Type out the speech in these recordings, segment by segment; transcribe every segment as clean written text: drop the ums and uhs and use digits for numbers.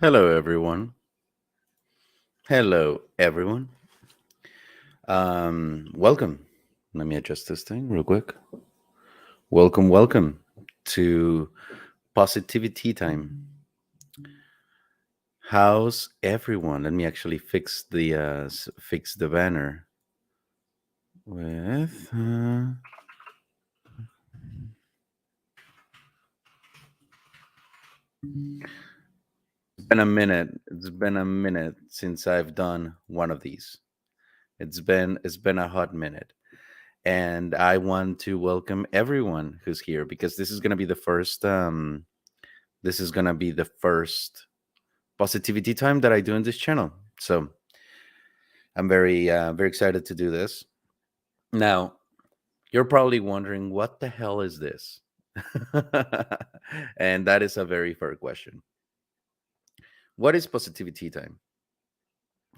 Hello, everyone. Hello, everyone. Welcome. Let me adjust this thing real quick. Welcome to Positivity Time. How's everyone? Let me actually fix the banner with. Been a minute. It's been a minute since I've done one of these. It's been a hot minute. And I want to welcome everyone who's here because this is gonna be the first positivity time that I do in this channel. So I'm very excited to do this. Now, you're probably wondering what the hell is this? And that is a very fair question. What is positivity time?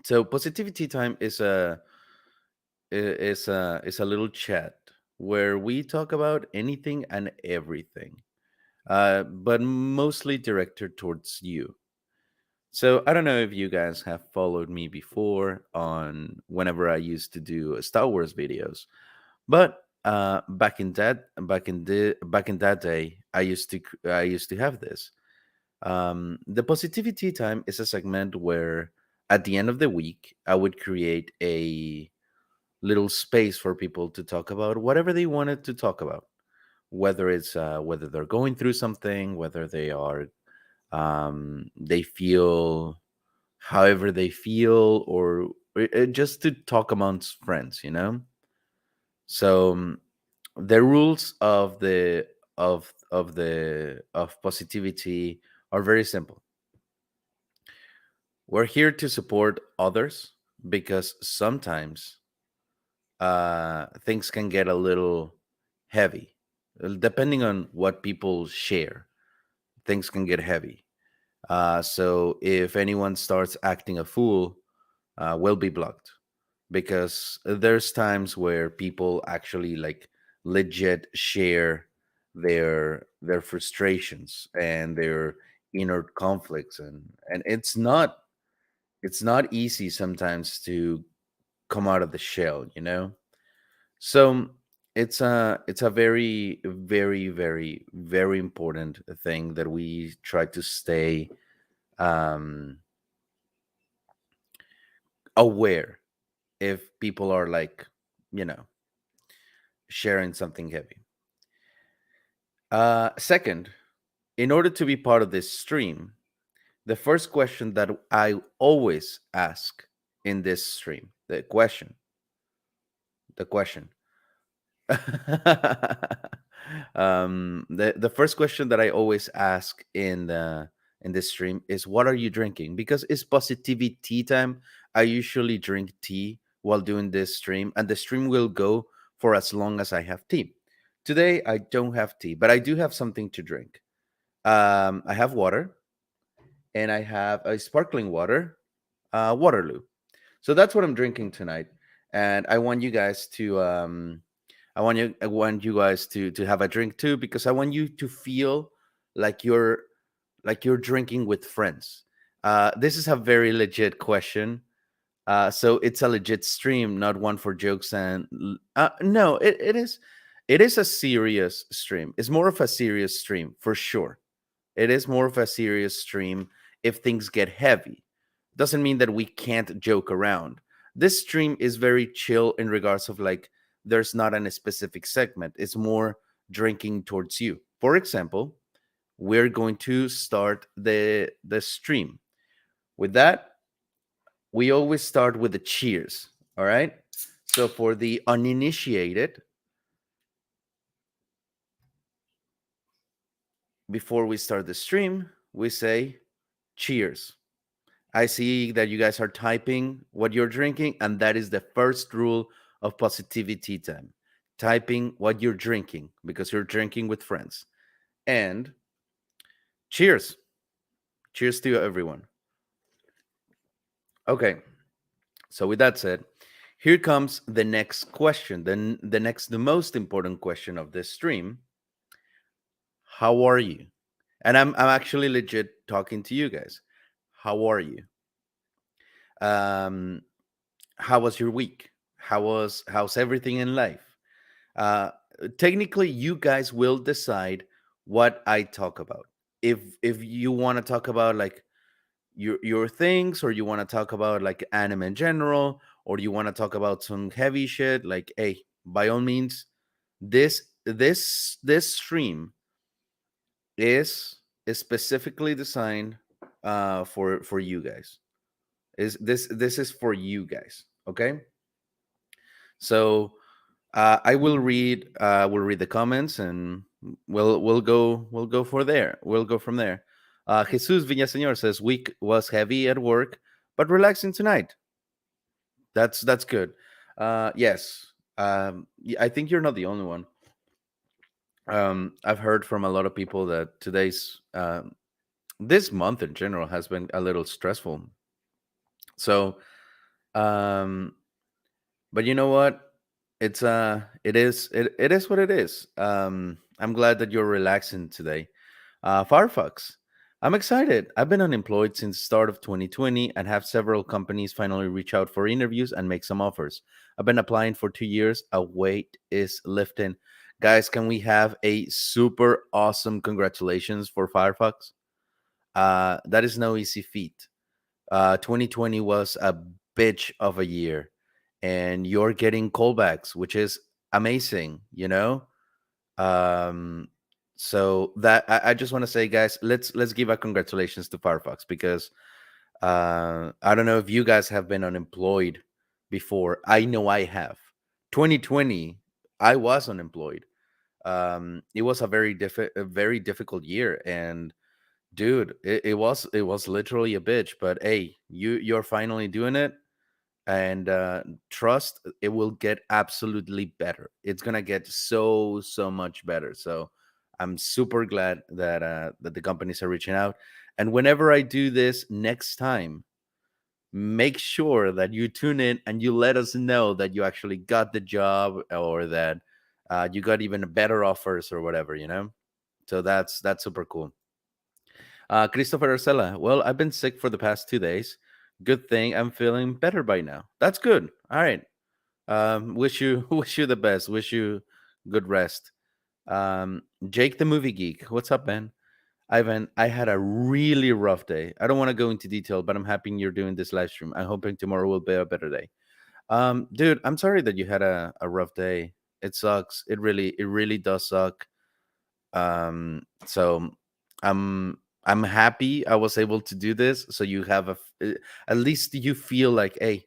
So positivity time is a little chat where we talk about anything and everything, but mostly directed towards you. So I don't know if you guys have followed me before on whenever I used to do Star Wars videos, but back in that day, I used to have this. The positivity time is a segment where at the end of the week I would create a little space for people to talk about whatever they wanted to talk about, whether they're going through something, whether they feel however they feel, or just to talk amongst friends. So the rules of positivity are very simple. We're here to support others because sometimes things can get a little heavy. Depending on what people share, things can get heavy. So if anyone starts acting a fool, will be blocked, because there's times where people actually like legit share their frustrations and their inner conflicts, and it's not easy sometimes to come out of the shell. So it's a very important thing that we try to stay um aware if people are like, you know sharing something heavy. Second, in order to be part of this stream, the first question that I always ask in this stream, the question, the first question that I always ask in this stream is, what are you drinking? Because it's positivity time. I usually drink tea while doing this stream, and the stream will go for as long as I have tea. Today I don't have tea, but I do have something to drink. I have water, and I have a sparkling water, Waterloo. So that's what I'm drinking tonight, and I want you guys to have a drink too, because I want you to feel like you're drinking with friends. This is a very legit question. So it's a legit stream, not one for jokes. And no, it is a serious stream. It's more of a serious stream for sure. It is more of a serious stream. If things get heavy, doesn't mean that we can't joke around. This stream is very chill in regards of like, there's not a specific segment. It's more drinking towards you. For example, we're going to start the stream. With that, we always start with the cheers. All right. So for the uninitiated, before we start the stream, we say cheers. I see that you guys are typing what you're drinking, and that is the first rule of positivity time. Typing what you're drinking because you're drinking with friends. And cheers. Cheers to everyone. Okay. So with that said, here comes the next question. Then the most important question of this stream. How are you? And I'm actually legit talking to you guys. How are you? Um, how was your week? How's everything in life? Uh, Technically, you guys will decide what I talk about. If you want to talk about like your things, or you want to talk about like anime in general, or you want to talk about some heavy shit, like, hey, by all means, this stream is specifically designed for you guys. Is this is for you guys, okay? So we'll read the comments, and we'll go for there. We'll go from there. Jesus Villaseñor says week was heavy at work, but relaxing tonight. That's good. Yes. I think you're not the only one. I've heard from a lot of people that today's this month in general has been a little stressful. So, um, but you know what? It is what it is. I'm glad that you're relaxing today. Firefox. I'm excited. I've been unemployed since the start of 2020 and have several companies finally reach out for interviews and make some offers. I've been applying for 2 years. A weight is lifting. Guys, can we have a super awesome congratulations for Firefox? That is no easy feat. 2020 was a bitch of a year, and you're getting callbacks, which is amazing, you know? Um, so that I just want to say, guys, let's give a congratulations to Firefox, because I don't know if you guys have been unemployed before. I know I have. 2020, I was unemployed. It was a very difficult year, and dude, it was literally a bitch. But hey, you're finally doing it, and trust, it will get absolutely better. It's gonna get so much better. So I'm super glad that the companies are reaching out. And whenever I do this next time, make sure that you tune in and you let us know that you actually got the job, or that you got even better offers or whatever, so that's super cool. Christopher Arcela, well, I've been sick for the past 2 days. Good thing I'm feeling better by now. That's good. All right. Wish you wish you the best. Wish you good rest. Jake the movie geek, what's up, man? Ivan, I had a really rough day. I don't want to go into detail, but I'm happy you're doing this live stream. I'm hoping tomorrow will be a better day. Dude, I'm sorry that you had a rough day. It sucks. It really does suck. So I'm happy I was able to do this. So you have at least you feel like, hey,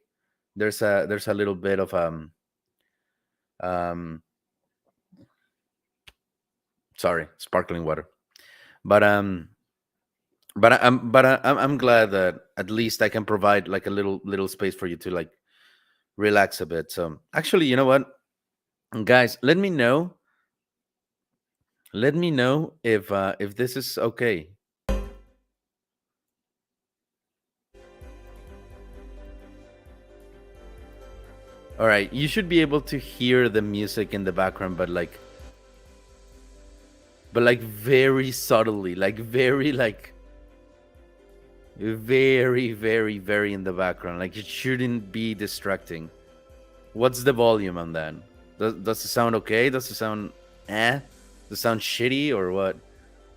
there's a little bit of um sorry, sparkling water. But I'm glad that at least I can provide like a little space for you to like relax a bit. So actually, you know what, guys, let me know if this is okay. All right, you should be able to hear the music in the background, but like very subtly, like very in the background. Like it shouldn't be distracting. What's the volume on that? Does it sound okay? Does it sound does it sound shitty or what?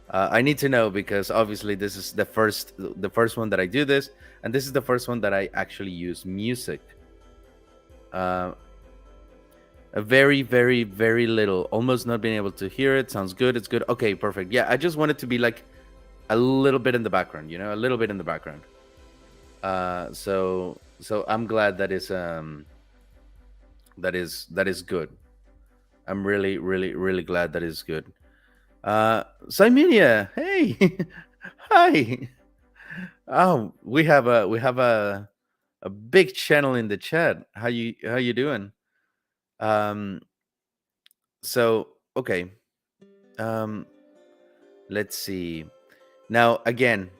I need to know, because obviously this is the first one that I do this, and this is the first one that I actually use music. Uh, a very little, almost not being able to hear it. Sounds good. It's good. Okay, perfect. Yeah, I just want it to be like a little bit in the background, a little bit in the background. So I'm glad that is good. I'm really glad that is good. Simelia, hey, hi. Oh, we have a big channel in the chat. How you doing? Um, so okay. Um, let's see. Now again,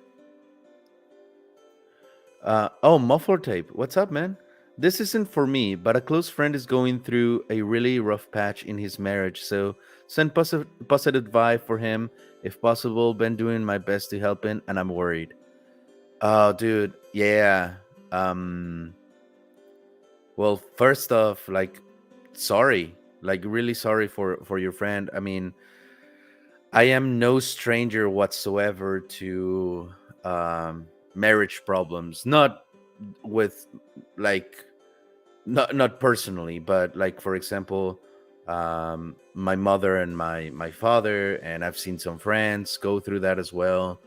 oh, muffler tape. What's up, man? This isn't for me, but a close friend is going through a really rough patch in his marriage. So send positive vibe for him if possible. Been doing my best to help him, and I'm worried. Oh, dude, yeah. Um, well, first off, like, sorry, like, really sorry for your friend. I mean, I am no stranger whatsoever to marriage problems. Not with, like, not personally, but like, for example, my mother and my father, and I've seen some friends go through that as well.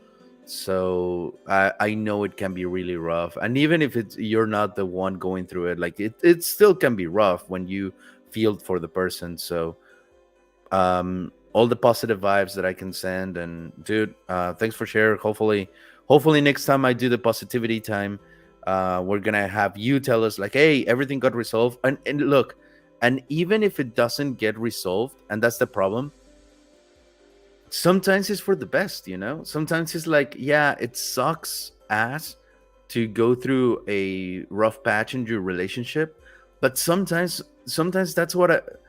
So I know it can be really rough, and even if it's you're not the one going through it, like, it still can be rough when you feel for the person. So all the positive vibes that I can send. And dude, thanks for sharing. Hopefully next time I do the positivity time, we're gonna have you tell us like, hey, everything got resolved. And look, and even if it doesn't get resolved, and that's the problem, sometimes it's for the best, you know. Sometimes it's like, yeah, it sucks ass to go through a rough patch in your relationship, but sometimes that's what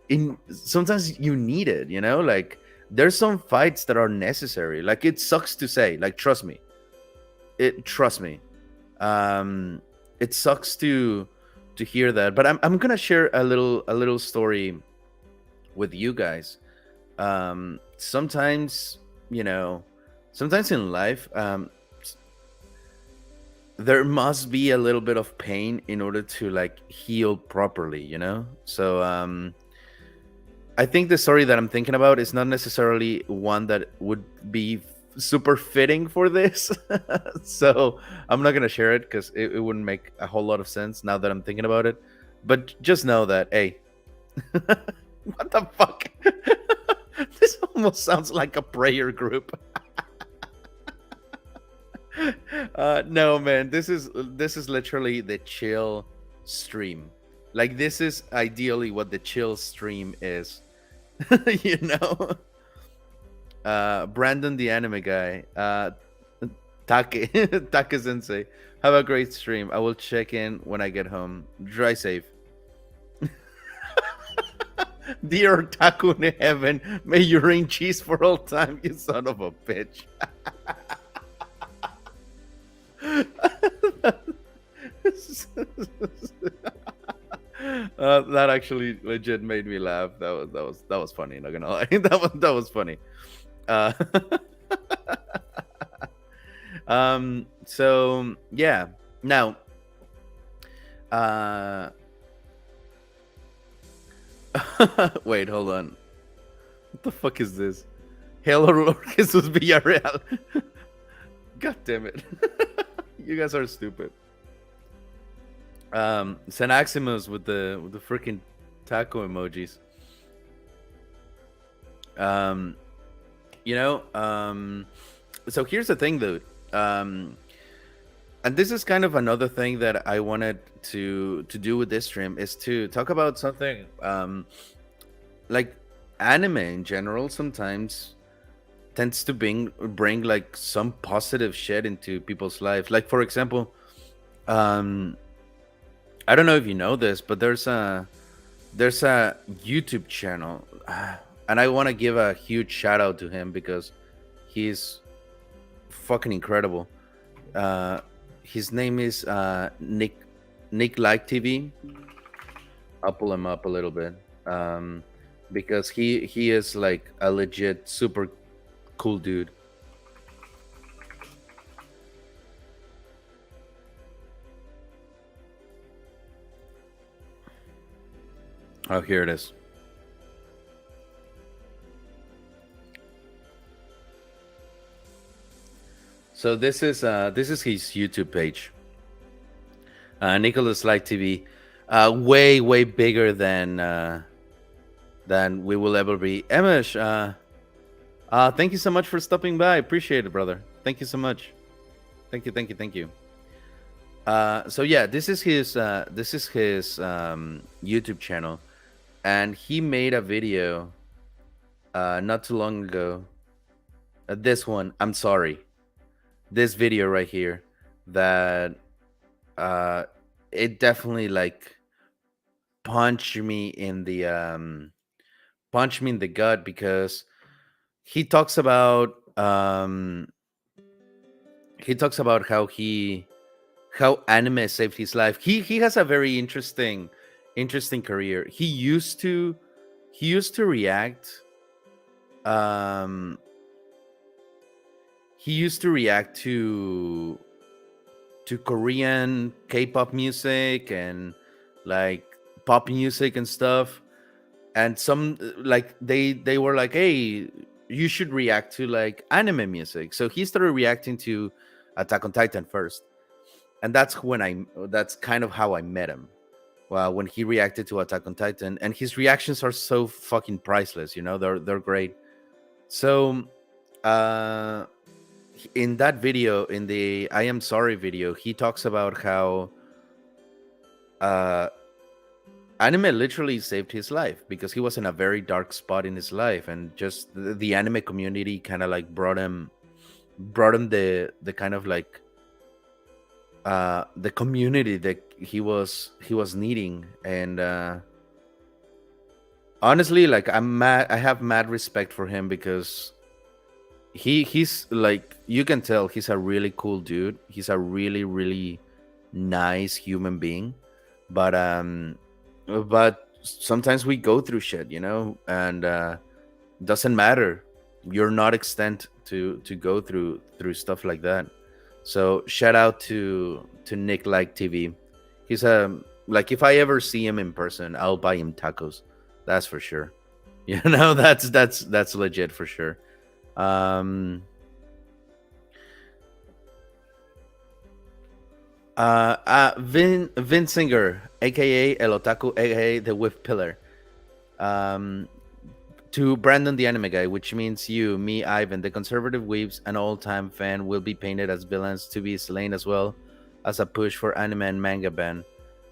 in sometimes you need it, you know. Like, there's some fights that are necessary. Like, it sucks to say, like, trust me, um it sucks to hear that, but I'm gonna share a little story with you guys. Sometimes, you know, sometimes in life, there must be a little bit of pain in order to, like, heal properly, you know. So I think the story that I'm thinking about is not necessarily one that would be super fitting for this. So I'm not gonna share it because it wouldn't make a whole lot of sense now that I'm thinking about it. But just know that, hey, what the fuck? This almost sounds like a prayer group. No, man, this is literally the chill stream. Like, this is ideally what the chill stream is. You know. Brandon, the anime guy, Take, Take Sensei. Have a great stream. I will check in when I get home. Drive safe. Dear Taku in heaven, may you reign cheese for all time, you son of a bitch. That actually legit made me laugh. That was funny. Not gonna lie, that was funny. Uh, so yeah. Now, uh, wait, hold on. What the fuck is this? Hello, Lord Jesus Villarreal. God damn it. You guys are stupid. Xanaximus with the freaking taco emojis. Um, you know, so here's the thing, though. And this is kind of another thing that I wanted to do with this stream, is to talk about something like anime in general sometimes tends to bring like some positive shit into people's life. Like, for example, um I don't know if you know this, but there's a YouTube channel, and I want to give a huge shout out to him because he's fucking incredible. Uh, his name is Nick Like TV. I'll pull him up a little bit, because he is like a legit super cool dude. Oh, here it is. So this is his YouTube page, Nicholas Light TV, way bigger than we will ever be. Emish, thank you so much for stopping by. Appreciate it, brother. Thank you so much. Thank you. So yeah, this is his YouTube channel, and he made a video not too long ago. This one, I'm sorry, this video right here, that uh it definitely like punched me in the gut, because he talks about he talks about how anime saved his life. He has a very interesting career. He used to react um he used to react to Korean K-pop music and like pop music and stuff. And some like they were like, hey, you should react to like anime music. So he started reacting to Attack on Titan first, and that's kind of how I met him. Well, when he reacted to Attack on Titan, and his reactions are so fucking priceless. They're great. So uh in that video, in the I Am Sorry video, he talks about how uh anime literally saved his life because he was in a very dark spot in his life, and just the anime community kind of like brought him the kind of like the community that he was needing. And honestly, like, I have mad respect for him because he's like, you can tell he's a really cool dude. He's a really really nice human being. But sometimes we go through shit, and doesn't matter. You're not extent to go through stuff like that. So shout out to Nick Like TV. He's a like, if I ever see him in person, I'll buy him tacos. That's for sure. That's legit for sure. Um Vin Singer, aka El Otaku, aka the Whip Pillar. Um to Brandon the anime guy, which means you, me, Ivan, the conservative weeps, an all-time fan, will be painted as villains to be slain as well as a push for anime and manga ban.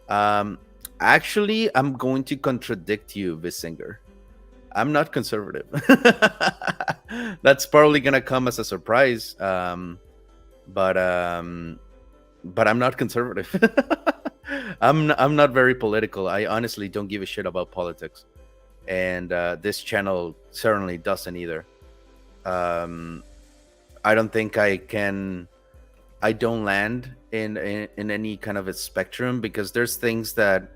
Um, Actually, I'm going to contradict you, Visinger. I'm not conservative. That's probably gonna come as a surprise. But but I'm not conservative. I'm not very political. I honestly don't give a shit about politics, and this channel certainly doesn't either. Um, I don't think I can. I don't land in any kind of a spectrum because there's things that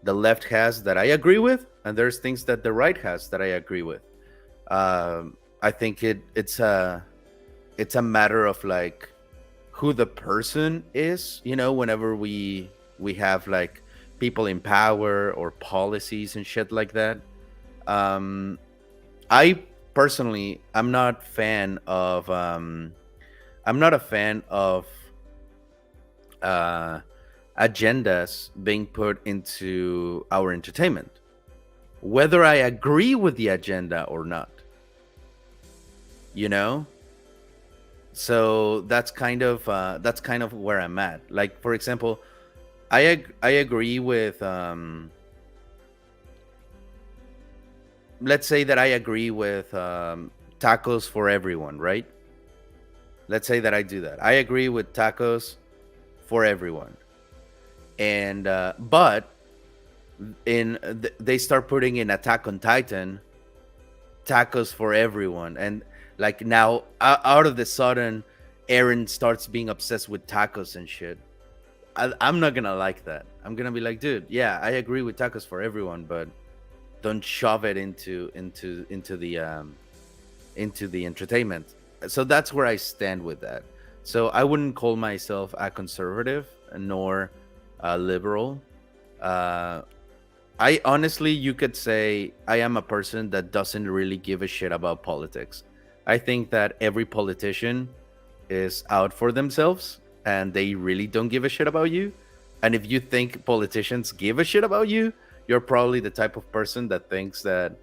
the left has that I agree with, and there's things that the right has that I agree with. I think it's a matter of like who the person is. Whenever we have like people in power or policies and shit like that. Um, I personally, I'm not a fan of uh, agendas being put into our entertainment, whether I agree with the agenda or not. You know, so that's kind of where I'm at. Like, for example, I agree with let's say that I agree with tacos for everyone, right? Let's say that I do that. I agree with tacos for everyone, and but they start putting in Attack on Titan tacos for everyone, and like now out of the sudden, Aaron starts being obsessed with tacos and shit. I'm not gonna like that. I'm gonna be like, dude, yeah, I agree with tacos for everyone, but don't shove it into the entertainment. So that's where I stand with that. So I wouldn't call myself a conservative nor a liberal. Uh, I honestly, you could say I am a person that doesn't really give a shit about politics. I think that every politician is out for themselves and they really don't give a shit about you. And if you think politicians give a shit about you, you're probably the type of person that thinks that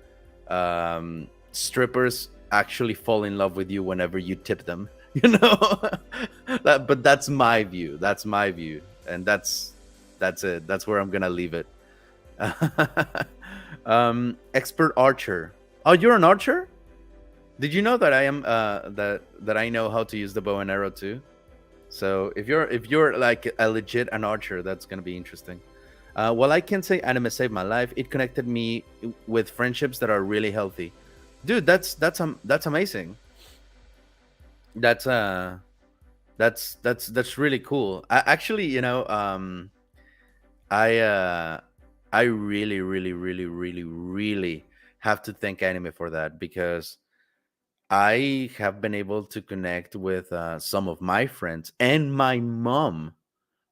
strippers actually fall in love with you whenever you tip them. You know, but that's my view. That's my view, and that's it. That's where I'm gonna leave it. Expert archer. Oh, you're an archer? Did you know that I am that I know how to use the bow and arrow too? So if you're like a legit an archer, that's gonna be interesting. Well, I can say anime saved my life. It connected me with friendships that are really healthy. Dude, that's amazing. That's That's really cool. Actually, I I really, really, really, really, really have to thank anime for that, because I have been able to connect with some of my friends and my mom,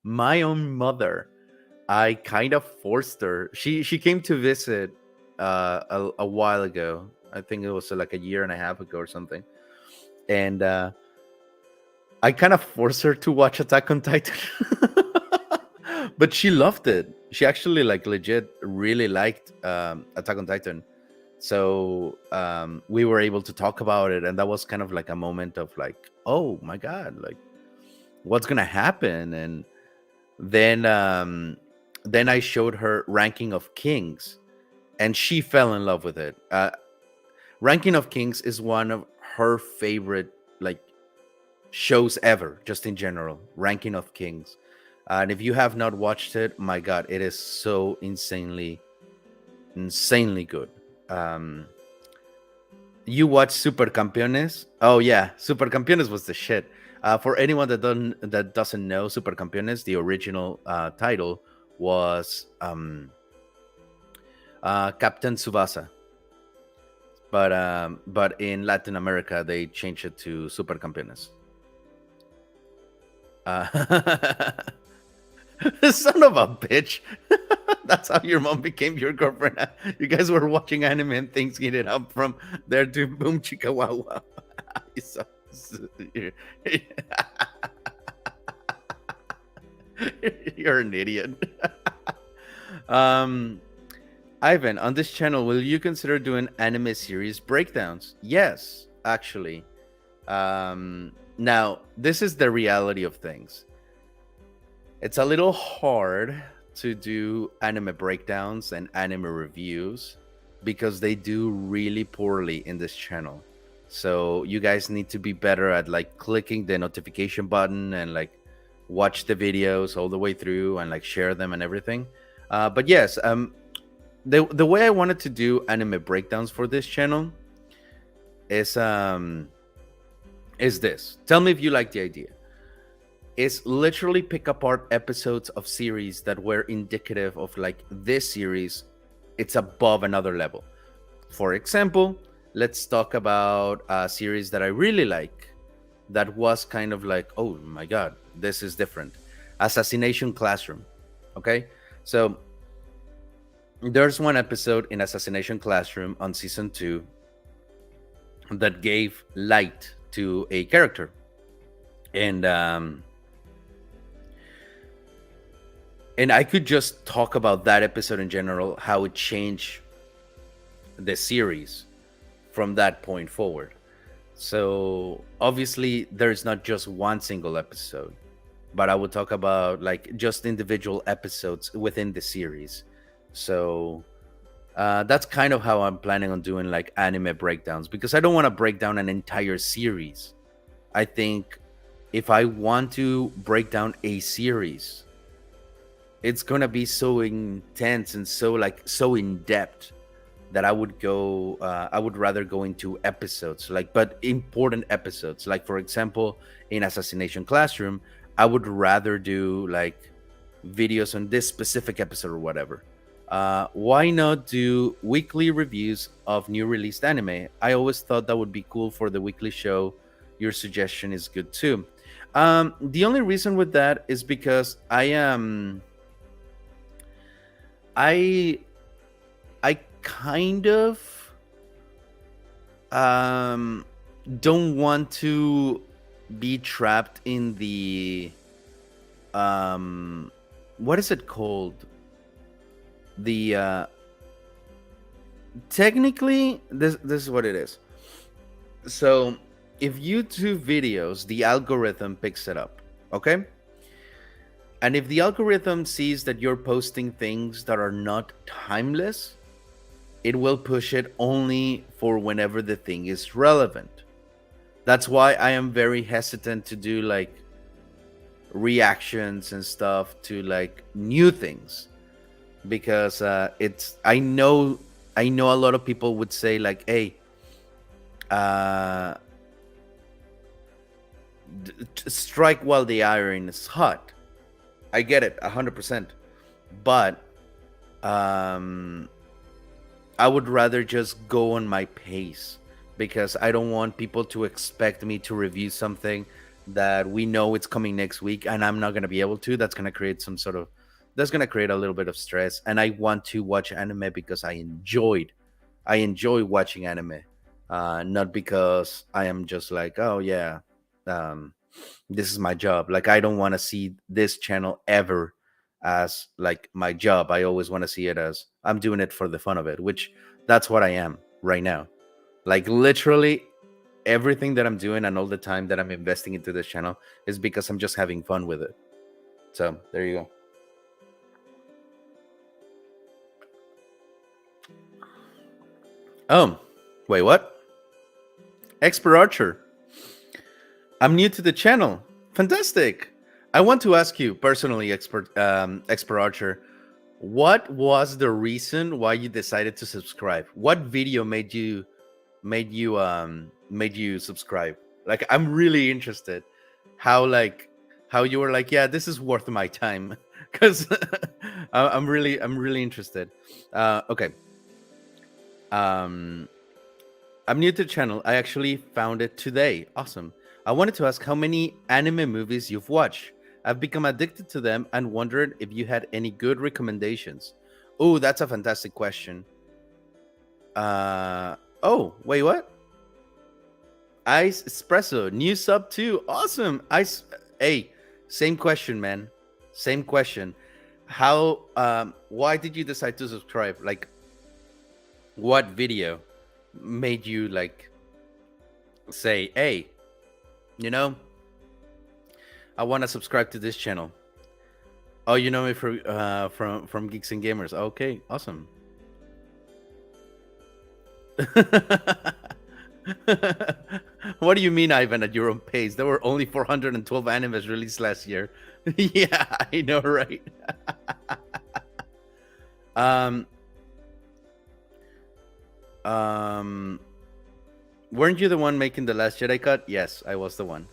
my own mother. I kind of forced her. She came to visit a while ago. I think it was like a year and a half ago or something, and I kind of forced her to watch Attack on Titan. But she loved it. She actually like legit really liked Attack on Titan. So we were able to talk about it, and that was kind of like a moment of like, oh my god, like what's gonna happen? And then then I showed her Ranking of Kings, and she fell in love with it. Ranking of Kings is one of her favorite like shows ever, just in general. Ranking of Kings. And if you have not watched it, my god, it is so insanely good. Um, you watch Super Campeones? Oh yeah, Super Campeones was the shit. For anyone that doesn't know, Super Campeones, the original title was Captain Tsubasa, but in Latin America they changed it to Super Campeones. Uh, Son of a bitch. That's how your mom became your girlfriend. You guys were watching anime and things heated up from there to Boom Chikawawa. You're, you're an idiot. um, Ivan, on this channel, will you consider doing anime series breakdowns? Yes, actually. Now, this is the reality of things. It's a little hard to do anime breakdowns and anime reviews because they do really poorly in this channel. So you guys need to be better at like clicking the notification button and like watch the videos all the way through and like share them and everything. But yes, the way I wanted to do anime breakdowns for this channel is this. Tell me if you like the idea. Is literally pick apart episodes of series that were indicative of like this series, it's above another level. For example, let's talk about a series that I really like that was kind of like, oh my god, this is different. Assassination Classroom. Okay, so there's one episode in Assassination Classroom on season 2 that gave light to a character, and I could just talk about that episode in general, how it changed the series from that point forward. So obviously there's not just one single episode, but I will talk about like just individual episodes within the series. So that's kind of how I'm planning on doing like anime breakdowns, because I don't want to break down an entire series. I think if I want to break down a series, it's gonna be so intense and so in depth that I would rather go into episodes, like, but important episodes. Like for example, in Assassination Classroom, I would rather do like videos on this specific episode or whatever. Why not do weekly reviews of new released anime? I always thought that would be cool for the weekly show. Your suggestion is good too. The only reason with that is because I kind of don't want to be trapped in the what is it called? The technically this is what it is. So if YouTube videos, the algorithm picks it up, okay? And if the algorithm sees that you're posting things that are not timeless, it will push it only for whenever the thing is relevant. That's why I am very hesitant to do like reactions and stuff to like new things, because I know a lot of people would say like, hey, strike while the iron is hot. I get it 100%, but um I would rather just go on my pace because I don't want people to expect me to review something that we know it's coming next week and I'm not going to be able to. That's going to create that's going to create a little bit of stress. And I want to watch anime because I enjoy watching anime, not because I am just like, oh yeah, um, this is my job. Like I don't want to see this channel ever as like my job. I always want to see it as I'm doing it for the fun of it, which that's what I am right now. Like literally everything that I'm doing and all the time that I'm investing into this channel is because I'm just having fun with it. So there you go. Oh, wait, what? Expert Archer. I'm new to the channel. Fantastic. I want to ask you personally, Expert Archer, what was the reason why you decided to subscribe? What video made you subscribe? Like I'm really interested how you were like, yeah, this is worth my time because I'm really interested. Okay. Um, I'm new to the channel. I actually found it today. Awesome. I wanted to ask how many anime movies you've watched. I've become addicted to them and wondered if you had any good recommendations. Oh, that's a fantastic question. Oh, wait, what? Ice Espresso, new sub too. Awesome. Hey, same question, man. Same question. How why did you decide to subscribe? Like what video made you like say, "Hey, you know, I want to subscribe to this channel." Oh, you know me from Geeks and Gamers. Okay, awesome. What do you mean, Ivan, at your own pace? There were only 412 animes released last year. Yeah, I know, right? um, um, weren't you the one making the Last Jedi cut? Yes, I was the one.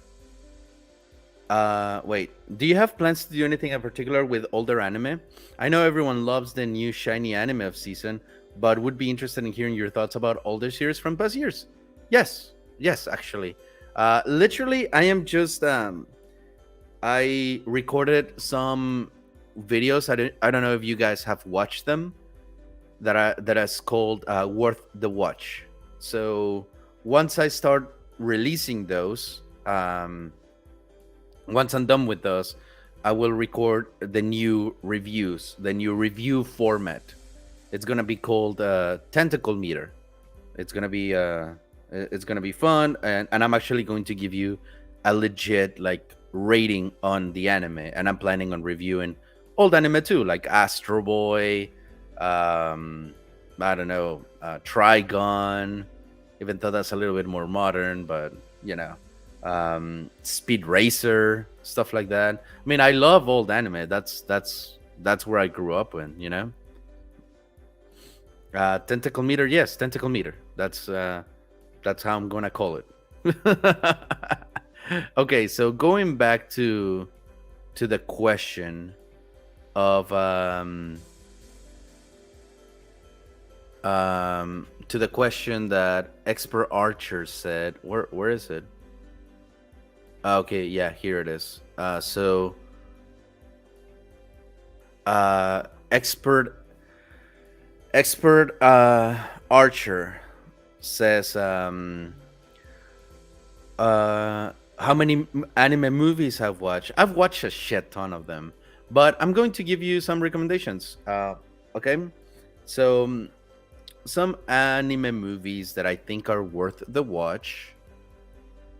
Wait, do you have plans to do anything in particular with older anime? I know everyone loves the new shiny anime of season, but would be interested in hearing your thoughts about older series from past years. Yes, actually. Literally, I recorded some videos. I don't know if you guys have watched them. That is called Worth the Watch. So once I start releasing those, once I'm done with those, I will record the new reviews, the new review format. It's gonna be called Tentacle Meter. It's gonna be fun, and I'm actually going to give you a legit like rating on the anime, and I'm planning on reviewing old anime too, like Astro Boy, I don't know, Trigon, even though that's a little bit more modern, but you know, Speed Racer, stuff like that. I mean, I love old anime. That's where I grew up in, you know. Tentacle Meter, yes, Tentacle Meter. That's how I'm gonna call it. Okay, so going back to the question of to the question that Expert Archer said. Where is it? Okay, yeah, here it is. So expert Archer says how many anime movies I've watched. I've watched a shit ton of them, but I'm going to give you some recommendations. Okay, so some anime movies that I think are worth the watch.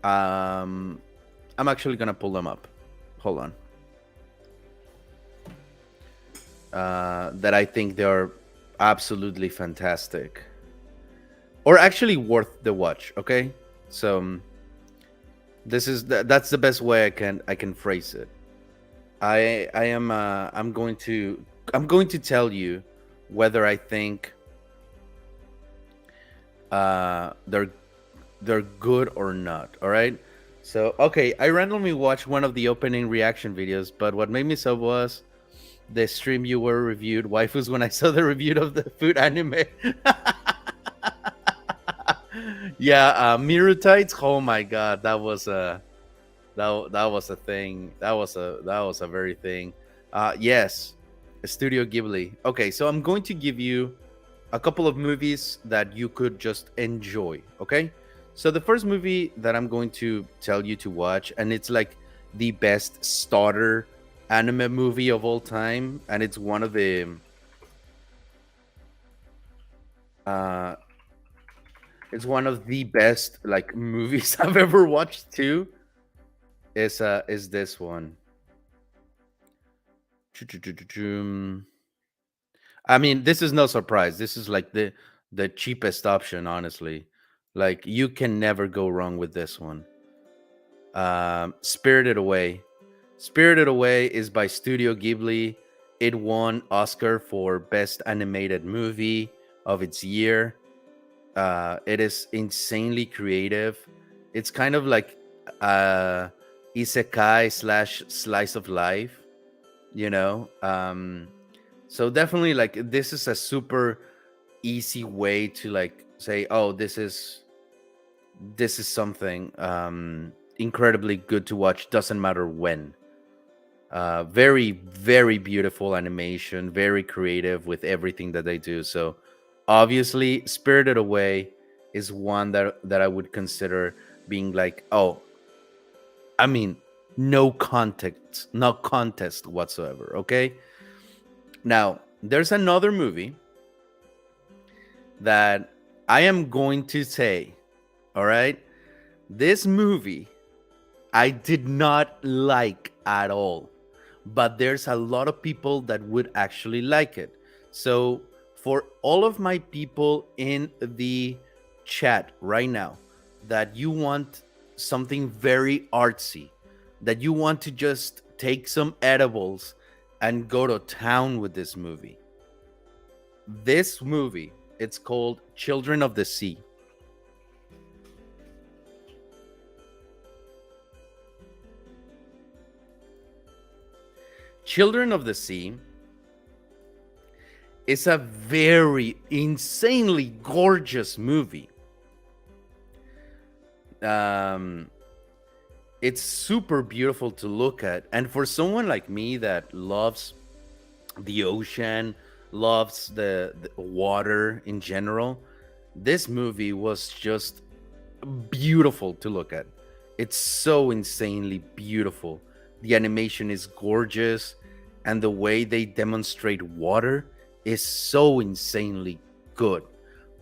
I'm actually gonna pull them up. Hold on. That I think they are absolutely fantastic, or actually worth the watch. Okay, so that's the best way I can phrase it. I'm going to tell you whether I think they're good or not. All right. So okay, I randomly watched one of the opening reaction videos, but what made me so was the stream you were reviewed waifus when I saw the review of the food anime. Yeah, Miru Tights. Oh my god, that was a that was a thing. That was a very thing. Yes, Studio Ghibli. Okay, so I'm going to give you a couple of movies that you could just enjoy. Okay, so the first movie that I'm going to tell you to watch, and it's like the best starter anime movie of all time, and uh, it's one of the best like movies I've ever watched too. Is this one? I mean, this is no surprise. This is like the cheapest option, honestly. Like you can never go wrong with this one. Spirited Away. Spirited Away is by Studio Ghibli. It won Oscar for Best Animated Movie of its year. It is insanely creative. It's kind of like isekai slash slice of life, you know. So definitely, like this is a super easy way to like say, oh, this is something incredibly good to watch. Doesn't matter when. Very, very beautiful animation, very creative with everything that they do. So, obviously, Spirited Away is one that I would consider being like, oh, I mean, no contest whatsoever. Okay. Now, there's another movie that I am going to say, all right, this movie I did not like at all, but there's a lot of people that would actually like it. So, for all of my people in the chat right now, that you want something very artsy, that you want to just take some edibles and go to town with this movie, it's called Children of the Sea. Children of the Sea is a very insanely gorgeous movie. It's super beautiful to look at, and for someone like me that loves the ocean, loves the water in general, this movie was just beautiful to look at. It's so insanely beautiful. The animation is gorgeous, and the way they demonstrate water is so insanely good.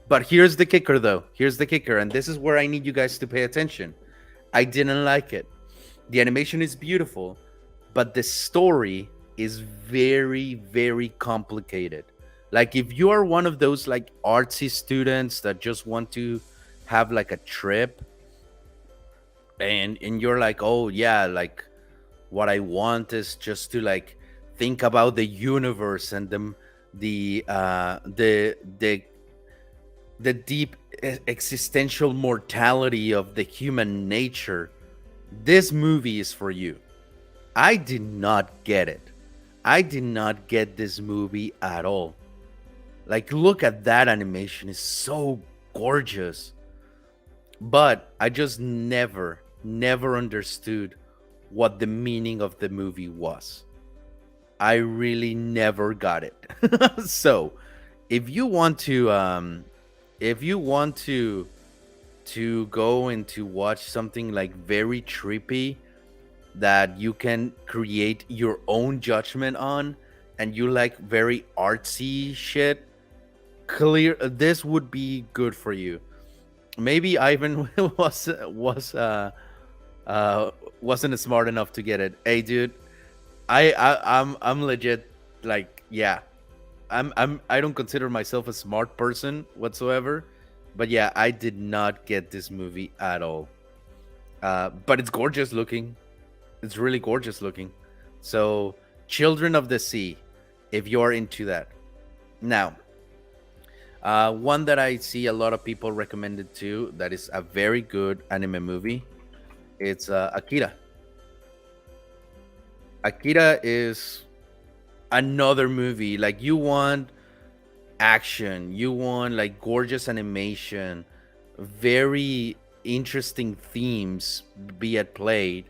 But here's the kicker, though. Here's the kicker, and this is where I need you guys to pay attention. I didn't like it. The animation is beautiful, but the story is very, very complicated. Like, if you are one of those like artsy students that just want to have like a trip, and you're like, oh yeah, like what I want is just to like think about the universe and the the deep existential mortality of the human nature, this movie is for you. I did not get it. I did not get this movie at all. Like, look at that animation, it's so gorgeous. But I just never understood what the meaning of the movie was. I really never got it. So, if you want to to go and to watch something like very trippy that you can create your own judgment on, and you like very artsy shit, clear this would be good for you. Maybe Ivan wasn't smart enough to get it. Hey dude, I'm legit, like, yeah, I don't consider myself a smart person whatsoever, but yeah, I did not get this movie at all. But it's gorgeous looking. It's really gorgeous looking. So, Children of the Sea, if you're into that. Now, one that I see a lot of people recommended too, that is a very good anime movie. It's Akira. Akira is another movie. Like, you want action, you want like gorgeous animation, very interesting themes be at play.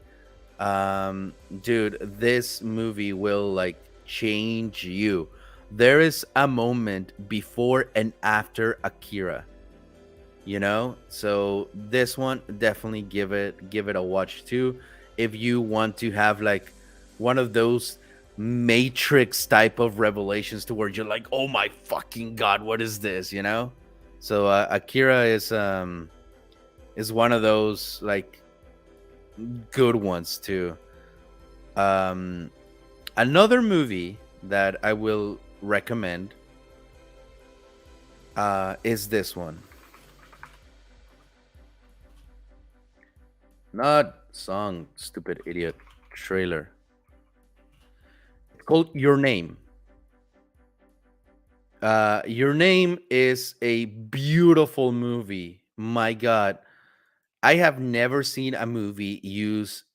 Dude, this movie will like change you. There is a moment before and after Akira, so this one, definitely give it a watch too, if you want to have like one of those matrix type of revelations to where you're like, oh my fucking god, what is this. So Akira is one of those like good ones too. um Another movie that I will recommend is this one. Not song, stupid idiot. Trailer. It's called Your Name. Your Name is a beautiful movie. My God, I have never seen a movie use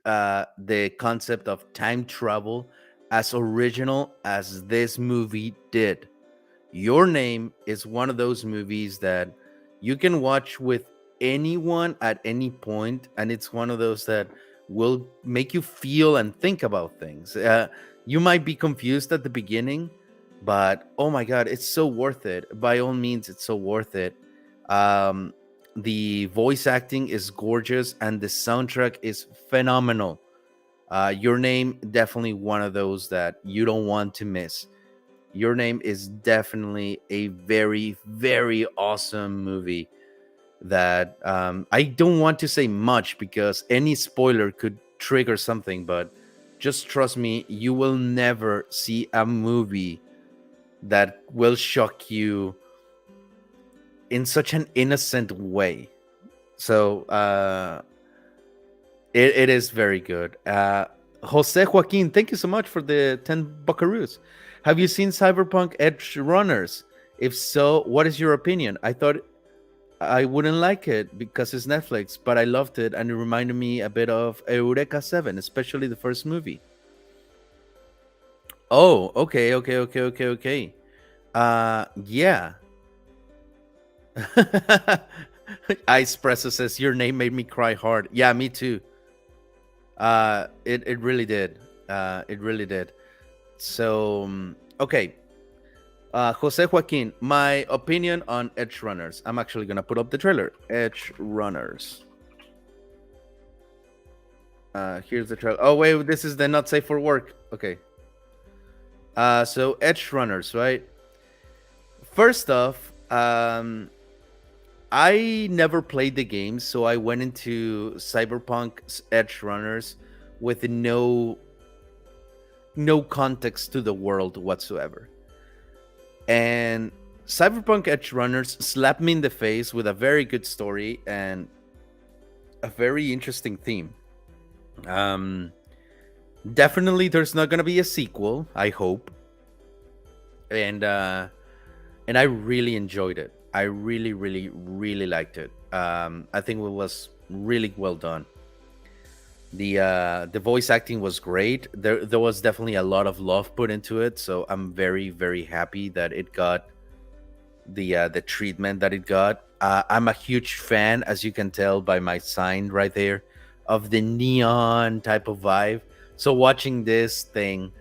the concept of time travel as original as this movie did. Your Name is one of those movies that you can watch with anyone at any point, and it's one of those that will make you feel and think about things. You might be confused at the beginning, but oh my god, it's so worth it. By all means, it's so worth it. Um, the voice acting is gorgeous, and the soundtrack is phenomenal. Your Name, definitely one of those that you don't want to miss. Your Name is definitely a very, very awesome movie that I don't want to say much because any spoiler could trigger something, but just trust me, you will never see a movie that will shock you in such an innocent way. So it is very good. Jose Joaquin, thank you so much for the 10 buckaroos. Have you seen Cyberpunk Edge Runners? If so, what is your opinion? I thought I wouldn't like it because it's Netflix, but I loved it and it reminded me a bit of Eureka 7, especially the first movie. Oh, okay, okay, okay, okay, okay. Yeah. Ice Presso says your name made me cry hard. Yeah, me too. It really did. It really did. So okay. Jose Joaquin, my opinion on Edge Runners. I'm actually gonna put up the trailer. Edge Runners. Here's the trailer. Oh wait, this is the not safe for work. Okay. So Edge Runners, right? First off, I never played the game, so I went into Cyberpunk Edge Runners with no context to the world whatsoever. And Cyberpunk Edge Runners slapped me in the face with a very good story and a very interesting theme. Definitely there's not gonna be a sequel, I hope. And I really enjoyed it. I really, really, really liked it. I think it was really well done. The voice acting was great. There was definitely a lot of love put into it, so I'm very, very happy that it got the treatment that it got. I'm a huge fan, as you can tell by my sign right there, of the neon type of vibe. So watching this thing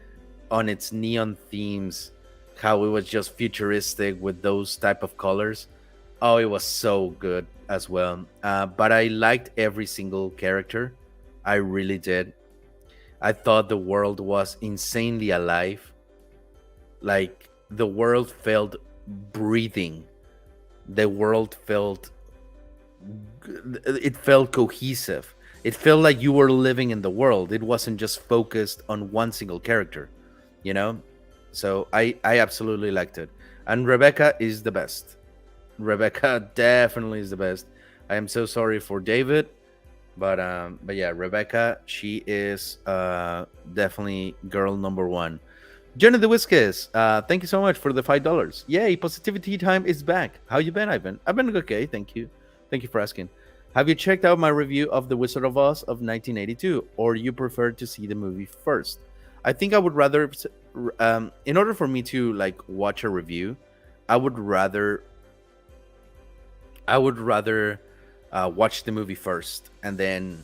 on its neon themes, how it was just futuristic with those type of colors. Oh, it was so good as well. But I liked every single character. I really did. I thought the world was insanely alive. Like the world felt breathing. The world felt cohesive. It felt like you were living in the world. It wasn't just focused on one single character, you know? So I absolutely liked it. And Rebecca is the best. Rebecca definitely is the best. I am so sorry for David, but yeah, Rebecca, she is definitely girl number one. Jenny the Whiskers, thank you so much for the $5. Yay, Positivity time is back. How you been, Ivan? I've been okay, thank you. Thank you for asking. Have you checked out my review of The Wizard of Oz of 1982, or you prefer to see the movie first? I think I would rather, in order for me to like watch a review, I would rather, watch the movie first and then,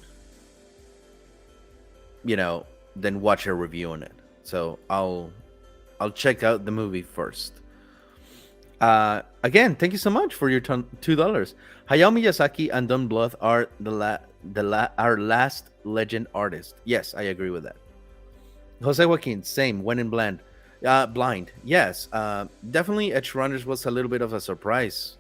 you know, then watch a review on it. So I'll check out the movie first. Again, thank you so much for your $2. Hayao Miyazaki and Don Bluth are our last legend artist. Yes, I agree with that. Jose Joaquin, same. When in blind. Yes, definitely. Edge Runners was a little bit of a surprise.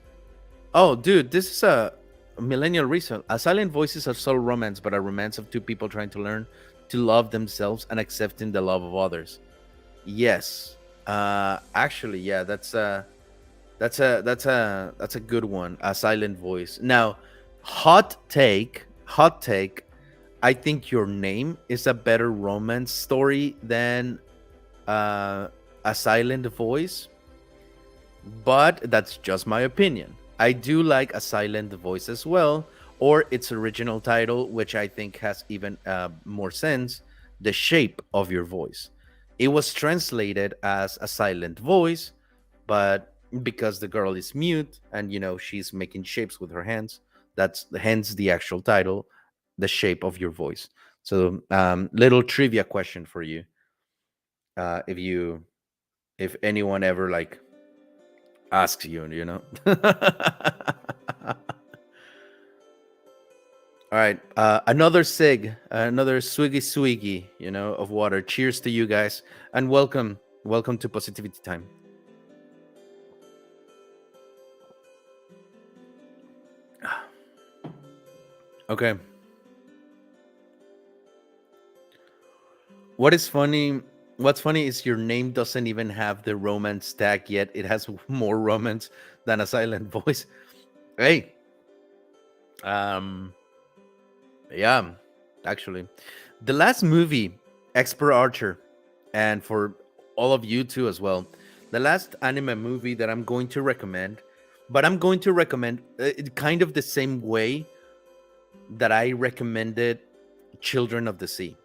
Oh, dude, this is a millennial reason. A silent voice is a soul romance, but a romance of two people trying to learn to love themselves and accepting the love of others. Yes, actually, yeah, that's a good one. A silent voice. Now, hot take. I think Your Name is a better romance story than A Silent Voice, but that's just my opinion. I do like A Silent Voice as well, or its original title, which I think has even more sense, The Shape of Your Voice. It was translated as A Silent Voice, but because the girl is mute and she's making shapes with her hands, that's hence the actual title, The Shape of Your Voice. So little trivia question for you, if anyone ever like asks you. All right, another another swiggy, of water. Cheers to you guys, and welcome to Positivity Time. Okay. What's funny is Your Name doesn't even have the romance tag yet. It has more romance than A Silent Voice. Hey. Yeah, actually. The last movie, Expert Archer, and for all of you too as well, the last anime movie that I'm going to recommend, but I'm going to recommend it kind of the same way that I recommended Children of the Sea.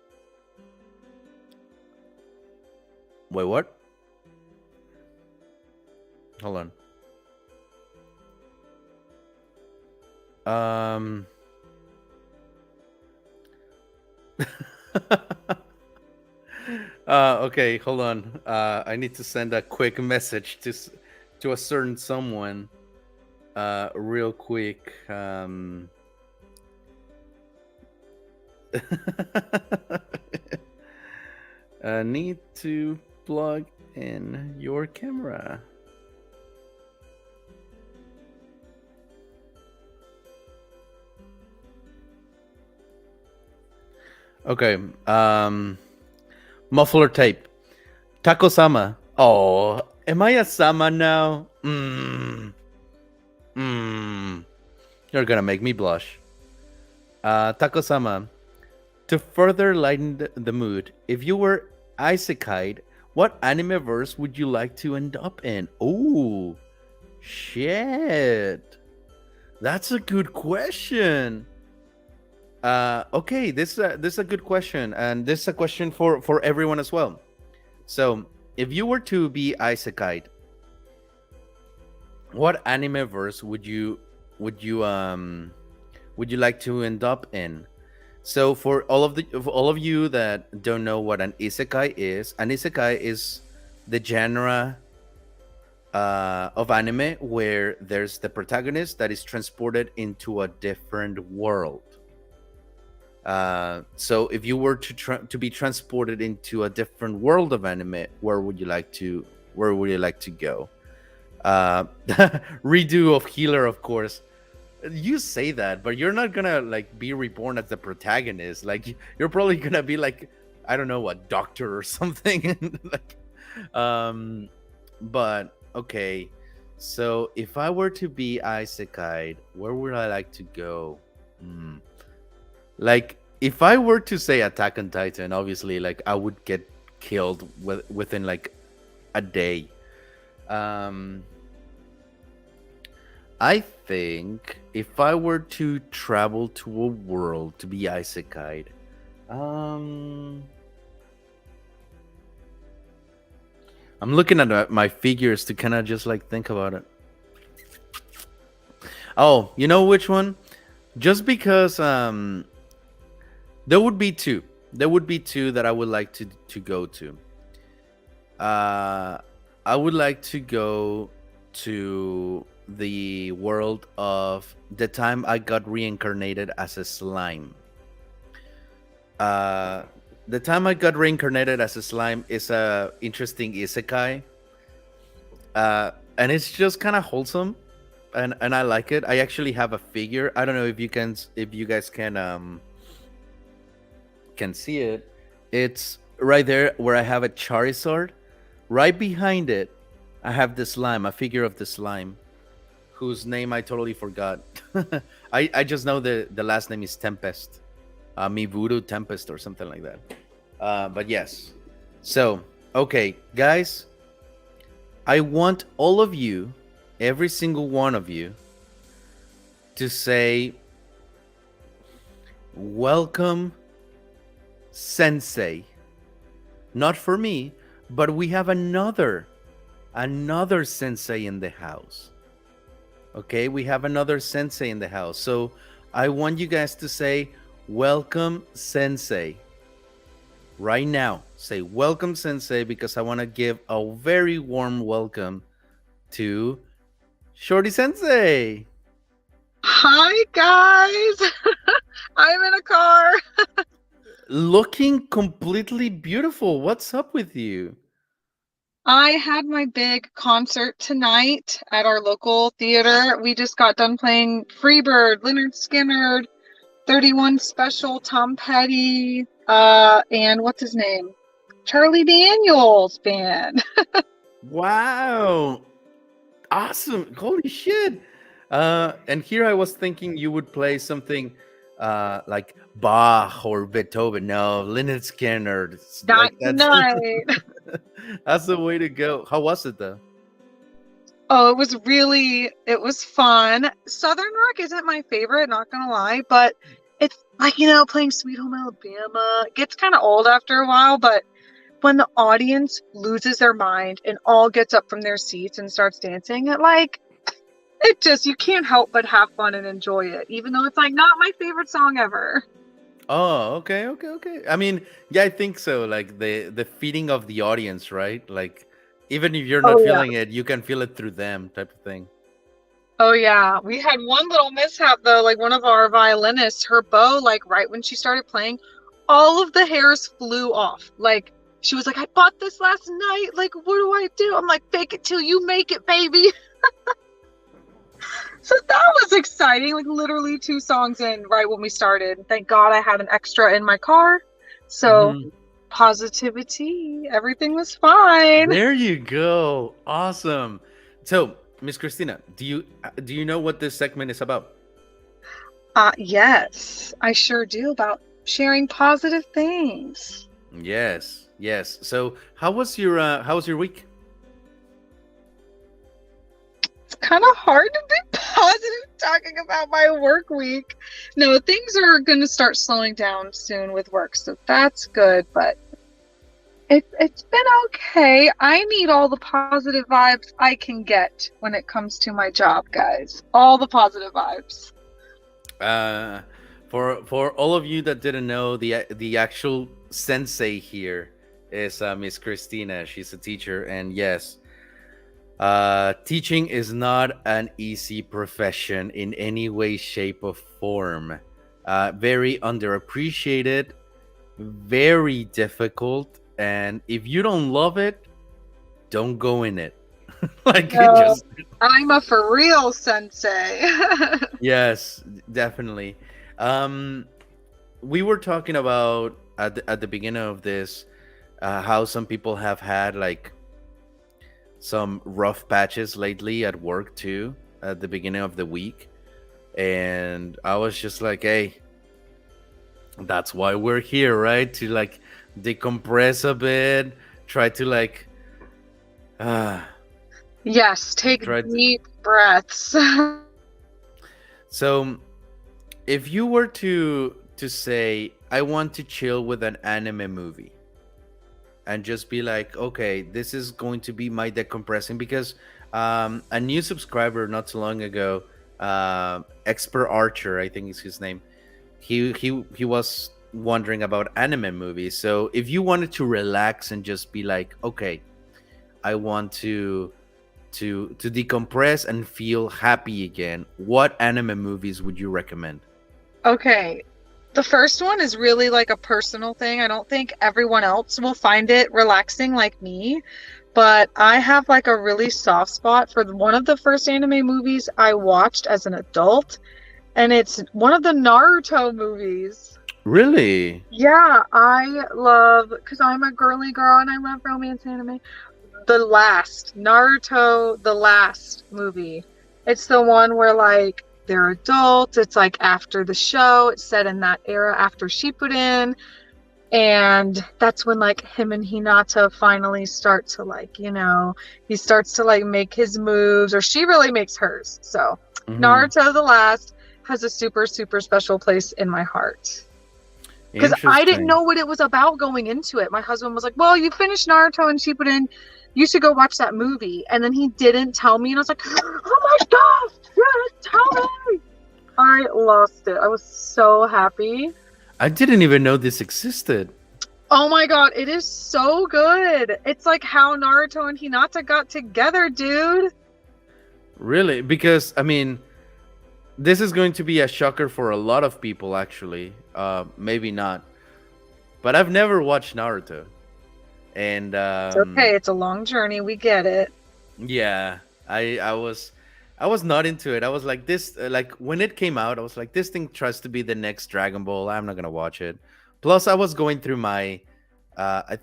Wait, what? Hold on. Okay, hold on. I need to send a quick message to a certain someone. Real quick. Need to plug in your camera. Okay. Muffler tape. Tako Sama. Oh, am I a Sama now? You're gonna make me blush. Tako Sama. To further lighten the mood, if you were isekai'd, what anime verse would you like to end up in? Oh, shit. That's a good question. Okay, this is a good question, and this is a question for everyone as well. So, if you were to be isekai'd, what anime verse would you like to end up in? So, for all of you that don't know what an isekai is the genre of anime where there's the protagonist that is transported into a different world. So if you were to be transported into a different world of anime, where would you like to go? Redo of Healer, of course. You say that, but you're not gonna like be reborn as the protagonist. Like you're probably gonna be like, I don't know, a doctor or something. Like, but okay. So if I were to be isekai'd, where would I like to go? Like, if I were to say Attack on Titan, obviously, like, I would get killed within, like, a day. I think if I were to travel to a world to be isekai, um, I'm looking at my figures to kind of just like think about it. Oh, you know which one? Just because there would be two. There would be two that I would like to go to. Uh, I would like to go to the world of the time I got reincarnated as a slime. Uh, the time I got reincarnated as a slime is a interesting isekai, and it's just kind of wholesome, and I like it. I actually have a figure. I don't know if you guys can see it. It's right there where I have a Charizard. Right behind it, I have the slime, a figure of the slime, whose name I totally forgot. I just know the last name is Tempest, Mivuru Tempest or something like that. But yes, so okay, guys, I want all of you, every single one of you, to say, "Welcome, Sensei." Not for me, but we have another sensei in the house. Okay, we have another sensei in the house. So I want you guys to say, "Welcome, Sensei." Right now, say, "Welcome, Sensei," because I want to give a very warm welcome to Shorty Sensei. Hi, guys. I'm in a car. Looking completely beautiful. What's up with you? I had my big concert tonight at our local theater. We just got done playing Freebird, Leonard Skinner, 31 Special, Tom Petty, and what's his name? Charlie Daniels band. Wow. Awesome. Holy shit. And here I was thinking you would play something like Bach or Beethoven. No, Leonard Skinner. It's Not like that's tonight. that's the way to go. How was it though? Oh, it was fun. Southern rock isn't my favorite, not gonna lie, but it's like, playing Sweet Home Alabama. It gets kind of old after a while, but when the audience loses their mind and all gets up from their seats and starts dancing, you can't help but have fun and enjoy it, even though it's like not my favorite song ever. Oh, okay, okay, okay. I mean, yeah, I think so. Like the feeding of the audience, right? Like even if you're not Oh yeah. feeling it, you can feel it through them, type of thing. Oh yeah. We had one little mishap though, like one of our violinists, her bow, like right when she started playing, all of the hairs flew off. Like she was like, I bought this last night. Like, what do I do? I'm like, fake it till you make it, baby. So that was exciting. Like literally 2 songs in right when we started. Thank God I had an extra in my car. So Hmm. positivity, everything was fine. There you go. Awesome. So, Miss Christina, do you know what this segment is about? Yes, I sure do, about sharing positive things. Yes, yes. So, how was your week? It's kind of hard to be positive talking about my work week. No, things are going to start slowing down soon with work, so that's good, but it's been okay. I need all the positive vibes I can get when it comes to my job, guys. All the positive vibes. Uh, for all of you that didn't know, the actual sensei here is Miss Christina. She's a teacher, and yes, teaching is not an easy profession in any way, shape, or form. Very underappreciated, very difficult, and if you don't love it, don't go in it. Like it No, just I'm a for real sensei. yes, definitely. Um, we were talking about at the beginning of this how some people have had like some rough patches lately at work too at the beginning of the week, and I was just like, hey, that's why we're here, right? To like decompress a bit, try to like uh Yes, take try to deep breaths. So if you were to say I want to chill with an anime movie and just be like, okay, this is going to be my decompressing, because a new subscriber not too long ago, Expert Archer, I think is his name, he was wondering about anime movies. So if you wanted to relax and just be like, okay, I want to decompress and feel happy again, what anime movies would you recommend? Okay. The first one is really like a personal thing. I don't think everyone else will find it relaxing like me, but I have like a really soft spot for one of the first anime movies I watched as an adult, and it's one of the Naruto movies. Really? Yeah, I love, because I'm a girly girl and I love romance anime. The last Naruto, the last movie. It's the one where like they're adults. It's like after the show. It's set in that era after Shippuden, and that's when like him and Hinata finally start to like, he starts to like make his moves, or she really makes hers. So Hmm. Naruto, the last, has a super super special place in my heart. Because I didn't Interesting. know what it was about going into it. My husband was like, "Well, you finished Naruto and Shippuden. You should go watch that movie." And then he didn't tell me, and I was like, "Oh my gosh, yes, tell me!" I lost it. I was so happy. I didn't even know this existed. Oh my god, it is so good. It's like how Naruto and Hinata got together, dude. Really? Because I mean, this is going to be a shocker for a lot of people. Actually, maybe not. But I've never watched Naruto, and It's okay. It's a long journey. We get it. yeah, I was not into it. I was like this, like when it came out, I was like, this thing tries to be the next Dragon Ball. I'm not gonna watch it. Plus, I was going through I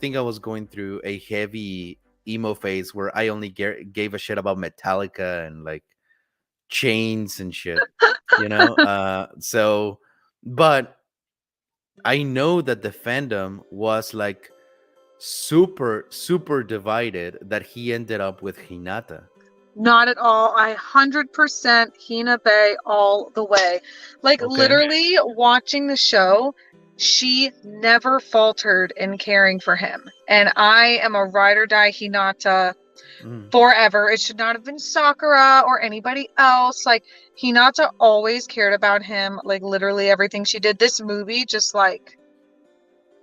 think I was going through a heavy emo phase where I only gave a shit about Metallica and like chains and shit, you know. So, but I know that the fandom was like super super divided that he ended up with Hinata. Not at all. I 100% Hina Bay all the way. Like Okay. literally watching the show, she never faltered in caring for him. And I am a ride or die Hinata Mm. forever. It should not have been Sakura or anybody else. Like Hinata always cared about him, like literally everything she did. This movie just like,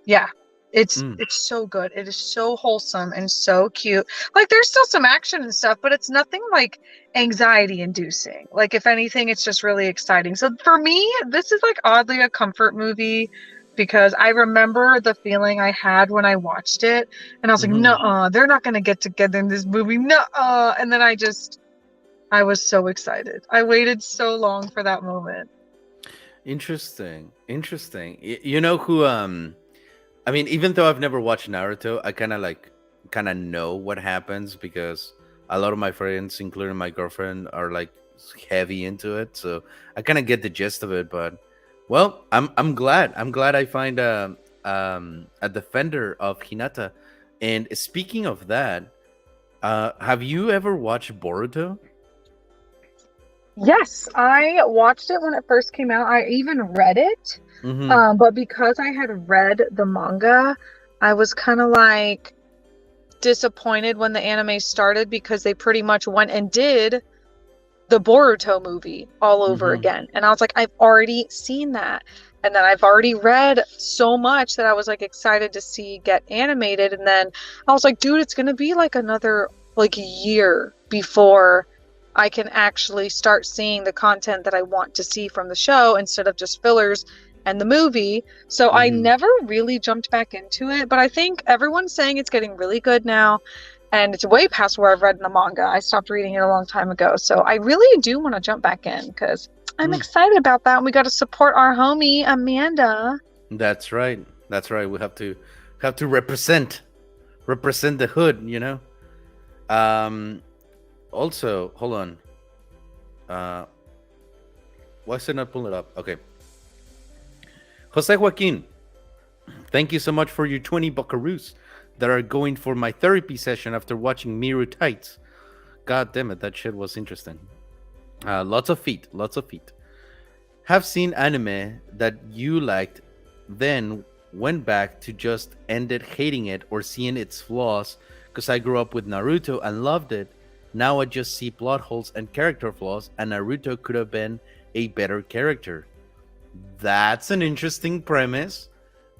yeah, Mm. it's so good. It is so wholesome and so cute. Like there's still some action and stuff, but it's nothing like anxiety inducing. Like if anything, it's just really exciting. So for me, this is like oddly a comfort movie because I remember the feeling I had when I watched it, and I was like, Hmm. "Nuh-uh, they're not gonna get together in this movie, nuh-uh." And then I was so excited. I waited so long for that moment. Interesting. Interesting. You know who? I mean, even though I've never watched Naruto, I kind of know what happens because a lot of my friends, including my girlfriend, are like heavy into it. So I kind of get the gist of it. But well, I'm glad. I'm glad I find a defender of Hinata. And speaking of that, have you ever watched Boruto? Yes, I watched it when it first came out. I even read it. Mm-hmm. But because I had read the manga, I was kind of like disappointed when the anime started because they pretty much went and did the Boruto movie all over Mm-hmm. again. And I was like, I've already seen that. And then I've already read so much that I was like excited to see get animated. And then I was like, dude, it's gonna be like another like year before I can actually start seeing the content that I want to see from the show instead of just fillers and the movie. So I Mm-hmm. never really jumped back into it, but I think everyone's saying it's getting really good now, and it's way past where I've read in the manga. I stopped reading it a long time ago. So I really do want to jump back in because I'm Mm. excited about that. And we got to support our homie Amanda. That's right. That's right. We have to represent the hood. You know. Um. Also, hold on. Uh, why is it not pulling it up? Okay. Jose Joaquin, thank you so much for your 20 buckaroos that are going for my therapy session after watching Miru Tights. God damn it, that shit was interesting. Lots of feet, lots of feet. have seen anime that you liked, then went back to just ended hating it or seeing its flaws because I grew up with Naruto and loved it. Now I just see plot holes and character flaws, and Naruto could have been a better character. That's an interesting premise.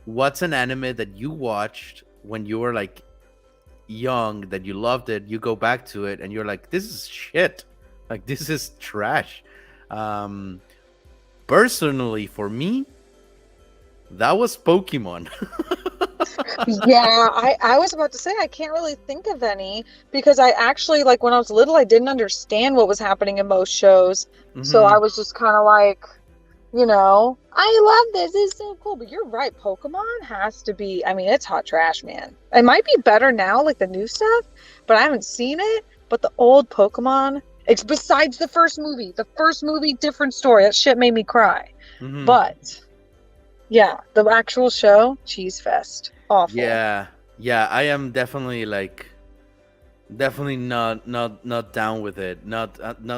What's an anime that you watched when you were like young that you loved it? You go back to it and you're like, this is shit. Like, this is trash. Um, Personally, for me, that was Pokemon. Yeah, I was about to say I can't really think of any because I actually like when I was little I didn't understand what was happening in most shows. So Hmm. I was just kind of like, I love this. This is so cool. But you're right, Pokemon has to be, I mean, it's hot trash, man. It might be better now, like the new stuff, but I haven't seen it. But the old Pokemon, it's besides the first movie. The first movie, different story. That shit made me cry. Hmm. But yeah, the actual show, Cheese Fest. Awful. Yeah, yeah, I am definitely like definitely not down with it. Not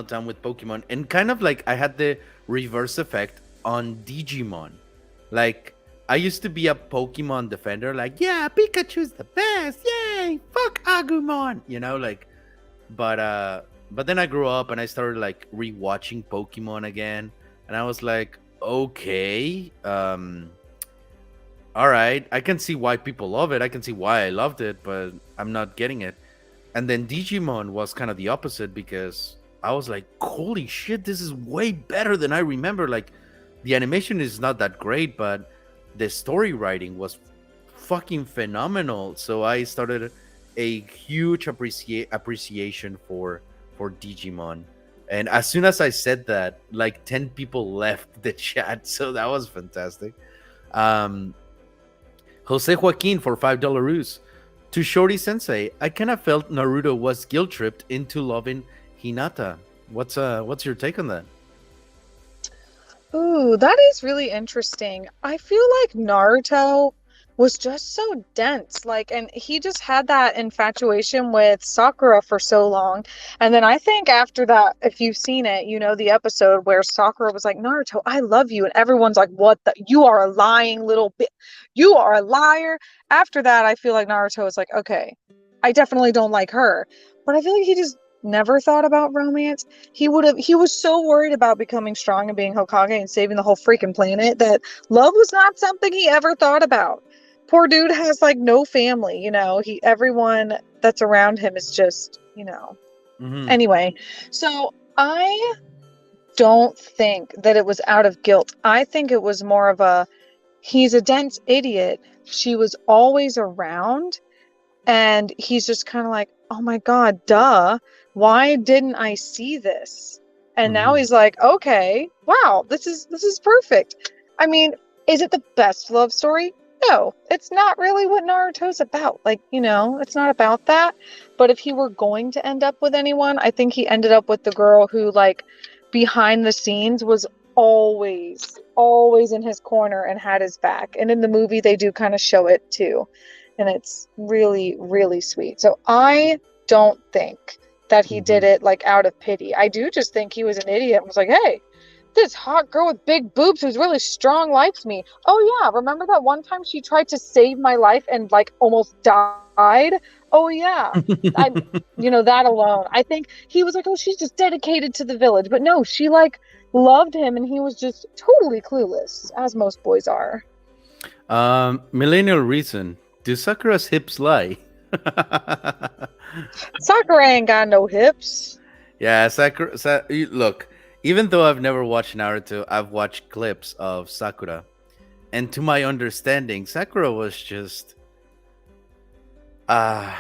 down with Pokemon. And kind of like I had the reverse effect on Digimon. Like I used to be a Pokemon defender. Like yeah, Pikachu's the best. Yay! Fuck Agumon. Like but but then I grew up and I started like rewatching Pokemon again, and I was like, okay, all right, I can see why people love it. I can see why I loved it, but I'm not getting it. And then Digimon was kind of the opposite because I was like, holy shit, this is way better than I remember. Like, the animation is not that great, but the story writing was fucking phenomenal. So I started a huge appreciation for Digimon. And as soon as I said that, like 10 people left the chat. So that was fantastic. Um, Jose Joaquin for $5. To Shorty Sensei, I kind of felt Naruto was guilt tripped into loving Hinata. What's your take on that? Ooh, that is really interesting. I feel like Naruto was just so dense. Like, and he just had that infatuation with Sakura for so long. And then I think after that, if you've seen it, you know the episode where Sakura was like, Naruto, I love you. And everyone's like, what the? You are a lying little bit. You are a liar. After that, I feel like Naruto was like, okay, I definitely don't like her. But I feel like he just never thought about romance. He was so worried about becoming strong and being Hokage and saving the whole freaking planet that love was not something he ever thought about. Poor dude has like no family, everyone that's around him is just, Mm-hmm. anyway. So I don't think that it was out of guilt. I think it was more of a he's a dense idiot. She was always around and he's just kind of like, oh my God, duh. Why didn't I see this? And now Mm-hmm. he's like, okay, wow, this is perfect. I mean, is it the best love story? No, it's not really what Naruto's about. Like, it's not about that. But if he were going to end up with anyone, I think he ended up with the girl who, like, behind the scenes was always in his corner and had his back. And in the movie, they do kind of show it too, and it's really, really sweet. So I don't think that he Mm-hmm. did it like out of pity. I do just think he was an idiot and was like, hey, this hot girl with big boobs who's really strong likes me. Oh yeah, remember that one time she tried to save my life and like almost died? Oh yeah. I that alone. I think he was like, "Oh, she's just dedicated to the village." But no, she like loved him and he was just totally clueless, as most boys are. Millennial reason. Do Sakura's hips lie? Sakura ain't got no hips. Yeah, look, even though I've never watched Naruto, I've watched clips of Sakura. And to my understanding, Sakura was just uh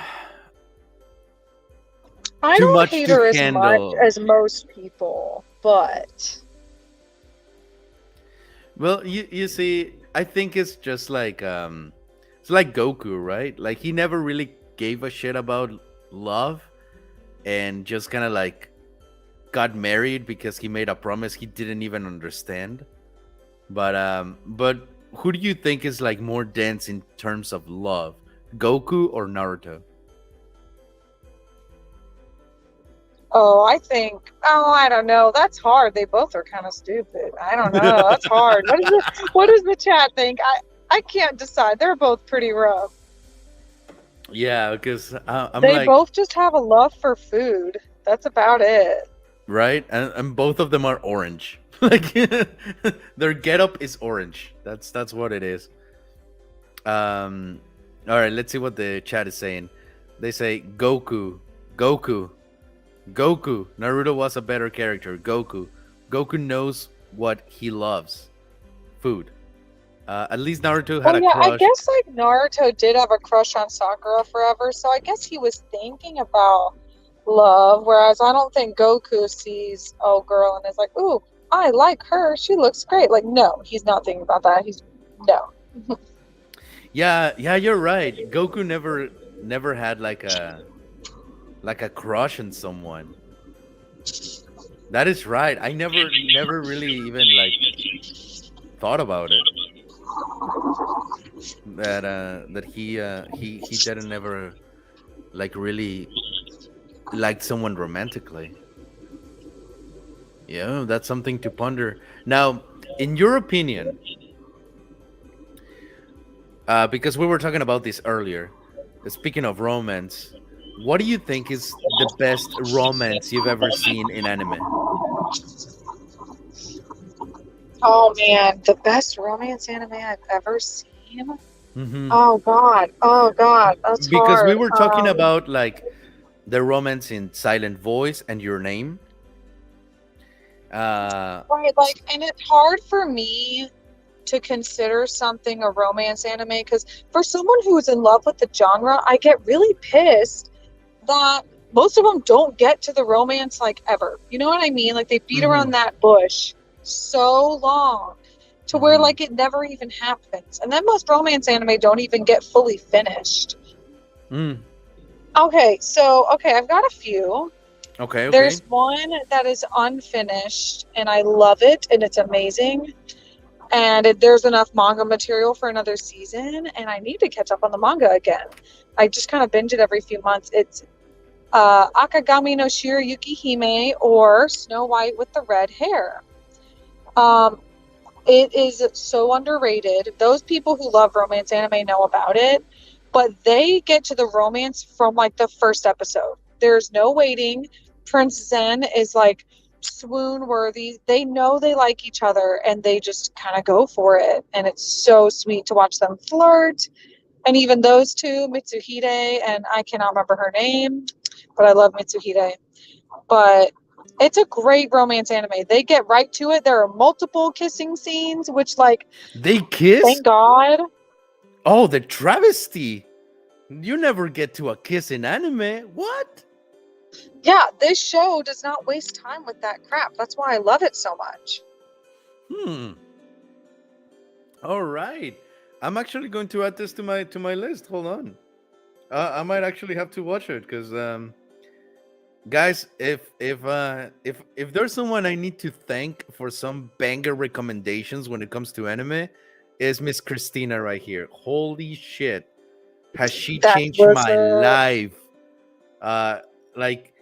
I too don't much hate to her as much handle. as most people, but Well, you see, I think it's like Goku, right? Like he never really gave a shit about love and just kind of like got married because he made a promise he didn't even understand. But who do you think is like more dense in terms of love? Goku or Naruto? Oh, I don't know. That's hard. They both are kind of stupid. I don't know. That's hard. What does the chat think? I can't decide. They're both pretty rough. Yeah, because I'm They like, both just have a love for food. That's about it. right, and both of them are orange. Like their getup is orange. That's what it is. Um, all right, let's see what the chat is saying. They say Goku, Goku, Goku. Naruto was a better character. Goku, Goku knows what he loves: food. At least Naruto had Well, a yeah, I crush. guess like Naruto did have a crush on Sakura forever, so I guess he was thinking about love, whereas I don't think Goku sees oh girl and is like, ooh, I like her. She looks great. Like, no, he's not thinking about that. He's no. Yeah, yeah, you're right. Goku never had like a crush on someone. That is right. I never really even like thought about it. That he didn't ever like really like someone romantically. Yeah, that's something to ponder. Now, in your opinion, because we were talking about this earlier, speaking of romance, what do you think is the best romance you've ever seen in anime? Oh man, the best romance anime I've ever seen. Hmm. Oh God. Oh God. That's Because we hard. were talking about like the romance in Silent Voice and Your Name. Uh, Right, like, and it's hard for me to consider something a romance anime because for someone who is in love with the genre, I get really pissed that most of them don't get to the romance like ever. You know what I mean? Like they beat around mhm, that bush so long to where mhm. like it never even happens. And then most romance anime don't even get fully finished. Mm, Okay, I've got a few. okay, There's okay. one that is unfinished and I love it and it's amazing. And there's enough manga material for another season, and I need to catch up on the manga again. I just kind of binge it every few months. It's Akagami no Shirayuki Hime or Snow White with the Red Hair. Um, it is so underrated. Those people who love romance anime know about it, but they get to the romance from like the first episode. There's no waiting. Prince Zen is like swoon worthy. They know they like each other and they just kind of go for it. And it's so sweet to watch them flirt. And even those two, Mitsuhide and I cannot remember her name, but I love Mitsuhide. But it's a great romance anime. They get right to it. There are multiple kissing scenes, which like They kiss? thank God. Oh, the travesty! You never get to a kiss in anime. What? Yeah, this show does not waste time with that crap. That's why I love it so much. Hmm. All right. I'm actually going to add this to my list. Hold on. I might actually have to watch it because guys, if there's someone I need to thank for some banger recommendations when it comes to anime, is Miss Christina right here. Holy shit, has she That's changed what's my up. life? Uh, like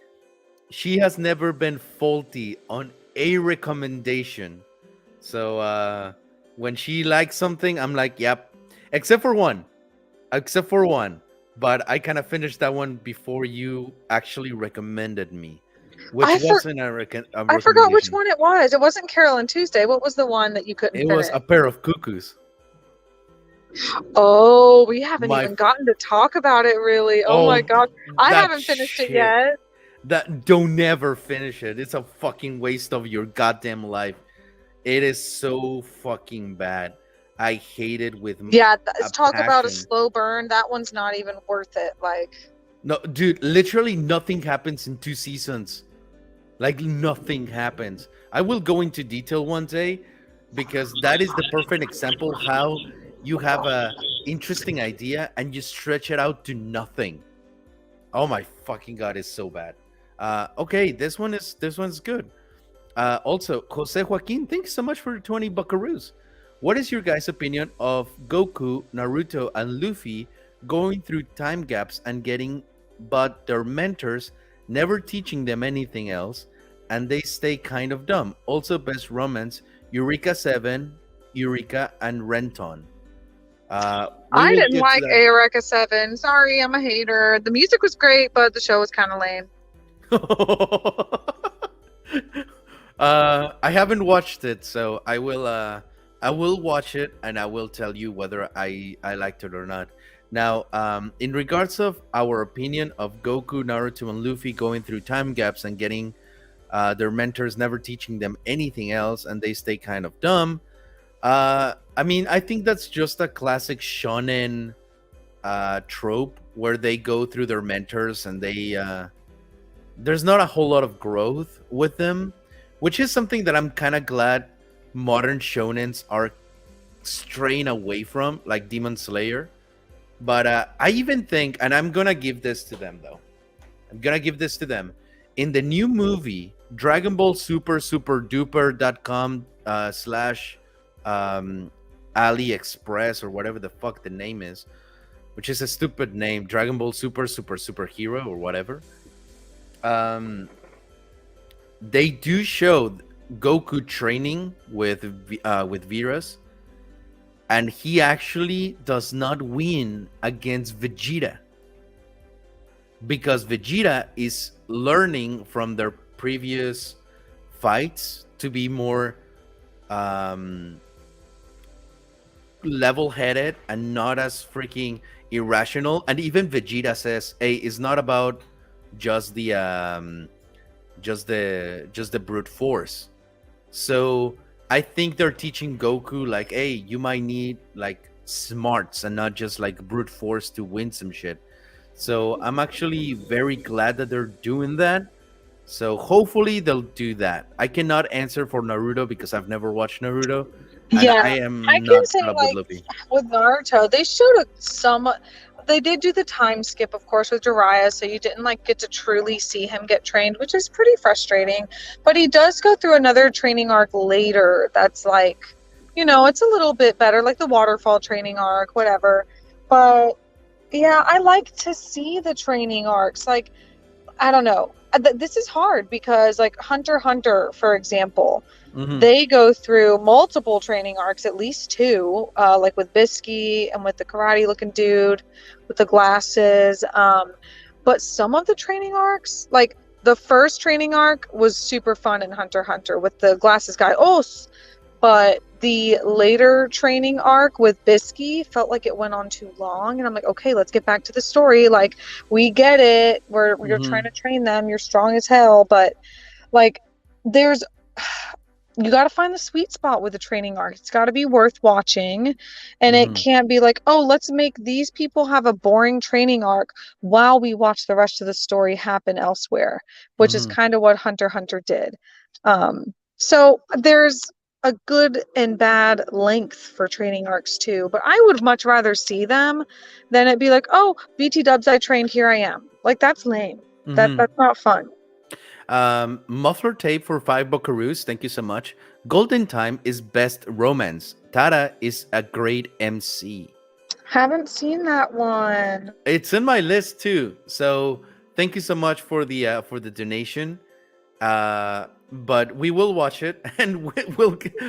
she has never been faulty on a recommendation. So when she likes something, I'm like, yep. Except for one. Except for one. But I kind of finished that one before you actually recommended me, which I for wasn't a I forgot which recommendation. one it was. It wasn't Carol and Tuesday. What was the one that you couldn't It was finish? a pair of cuckoos. Oh, we haven't My even gotten to talk about it really. Oh my oh, God. I that haven't finished it shit. yet. That don't never finish it. It's a fucking waste of your goddamn life. It is so fucking bad. I hate it with Yeah, a talk about a passion. slow burn. That one's not even worth it. Like, No, dude, literally nothing happens in 2 seasons. Like nothing happens. I will go into detail one day because that is the perfect example how you have a interesting idea and you stretch it out to nothing. Oh my fucking god, it's so bad. Okay, this one's good. Also, Jose Joaquin, thanks so much for the 20 buckaroos. What is your guys' opinion of Goku, Naruto, and Luffy going through time gaps and getting but their mentors never teaching them anything else, and they stay kind of dumb. Also, best romance: Eureka 7, Eureka, and Renton. We I will didn't get to like that. Eureka 7. Sorry, I'm a hater. The music was great, but the show was kind of lame. I haven't watched it, so I will watch it and I will tell you whether I liked it or not. Now, in regards of our opinion of Goku, Naruto, and Luffy going through time gaps and getting their mentors never teaching them anything else, and they stay kind of dumb. I mean, I think that's just a classic shonen trope where they go through their mentors and they there's not a whole lot of growth with them, which is something that I'm kind of glad modern shonens are straying away from, like Demon Slayer. But I even think, and I'm gonna give this to them though. I'm gonna give this to them. In the new movie, Dragon Ball Super Duper.com slash AliExpress or whatever the fuck the name is, which is a stupid name, Dragon Ball Super Hero or whatever. They do show Goku training with Virus, and he actually does not win against Vegeta because Vegeta is learning from their previous fights to be more level-headed and not as freaking irrational. And even Vegeta says, "Hey, it's not about just the just the brute force." So I think they're teaching Goku like, hey, you might need like smarts and not just like brute force to win some shit. So I'm actually very glad that they're doing that. So hopefully they'll do that. I cannot answer for Naruto because I've never watched Naruto, and Yeah, I I am can not say caught up with like Luffy. with Naruto, they showed some. They did do the time skip, of course, with Jiraiya, so you didn't like get to truly see him get trained, which is pretty frustrating. But he does go through another training arc later. That's like, it's a little bit better, like the waterfall training arc, whatever. But yeah, I like to see the training arcs. Like, I don't know. This is hard because, like, Hunter x Hunter, for example, Mm-hmm. they go through multiple training arcs, at least two, like with Bisky and with the karate looking dude with the glasses. But some of the training arcs, like the first training arc was super fun in Hunter x Hunter with the glasses guy. Oh, but the later training arc with Bisky felt like it went on too long. And I'm like, okay, let's get back to the story. Like, we get it. You're trying Mm-hmm. to train them. You're strong as hell. But, like, there's you got to find the sweet spot with the training arc. It's got to be worth watching. And it Mm-hmm. can't be like, oh, let's make these people have a boring training arc while we watch the rest of the story happen elsewhere, which is Mm-hmm. kind of what Hunter x Hunter did. So there's a good and bad length for training arcs too, but I would much rather see them than it be like, oh, BT dubs, I trained, here I am. Like, that's lame. Mm-hmm. That's not fun. Muffler tape for 5 buckaroos. Thank you so much. Golden Time is best romance. Tara is a great MC. Haven't seen that one. It's in my list too. So thank you so much for the donation. But we will watch it and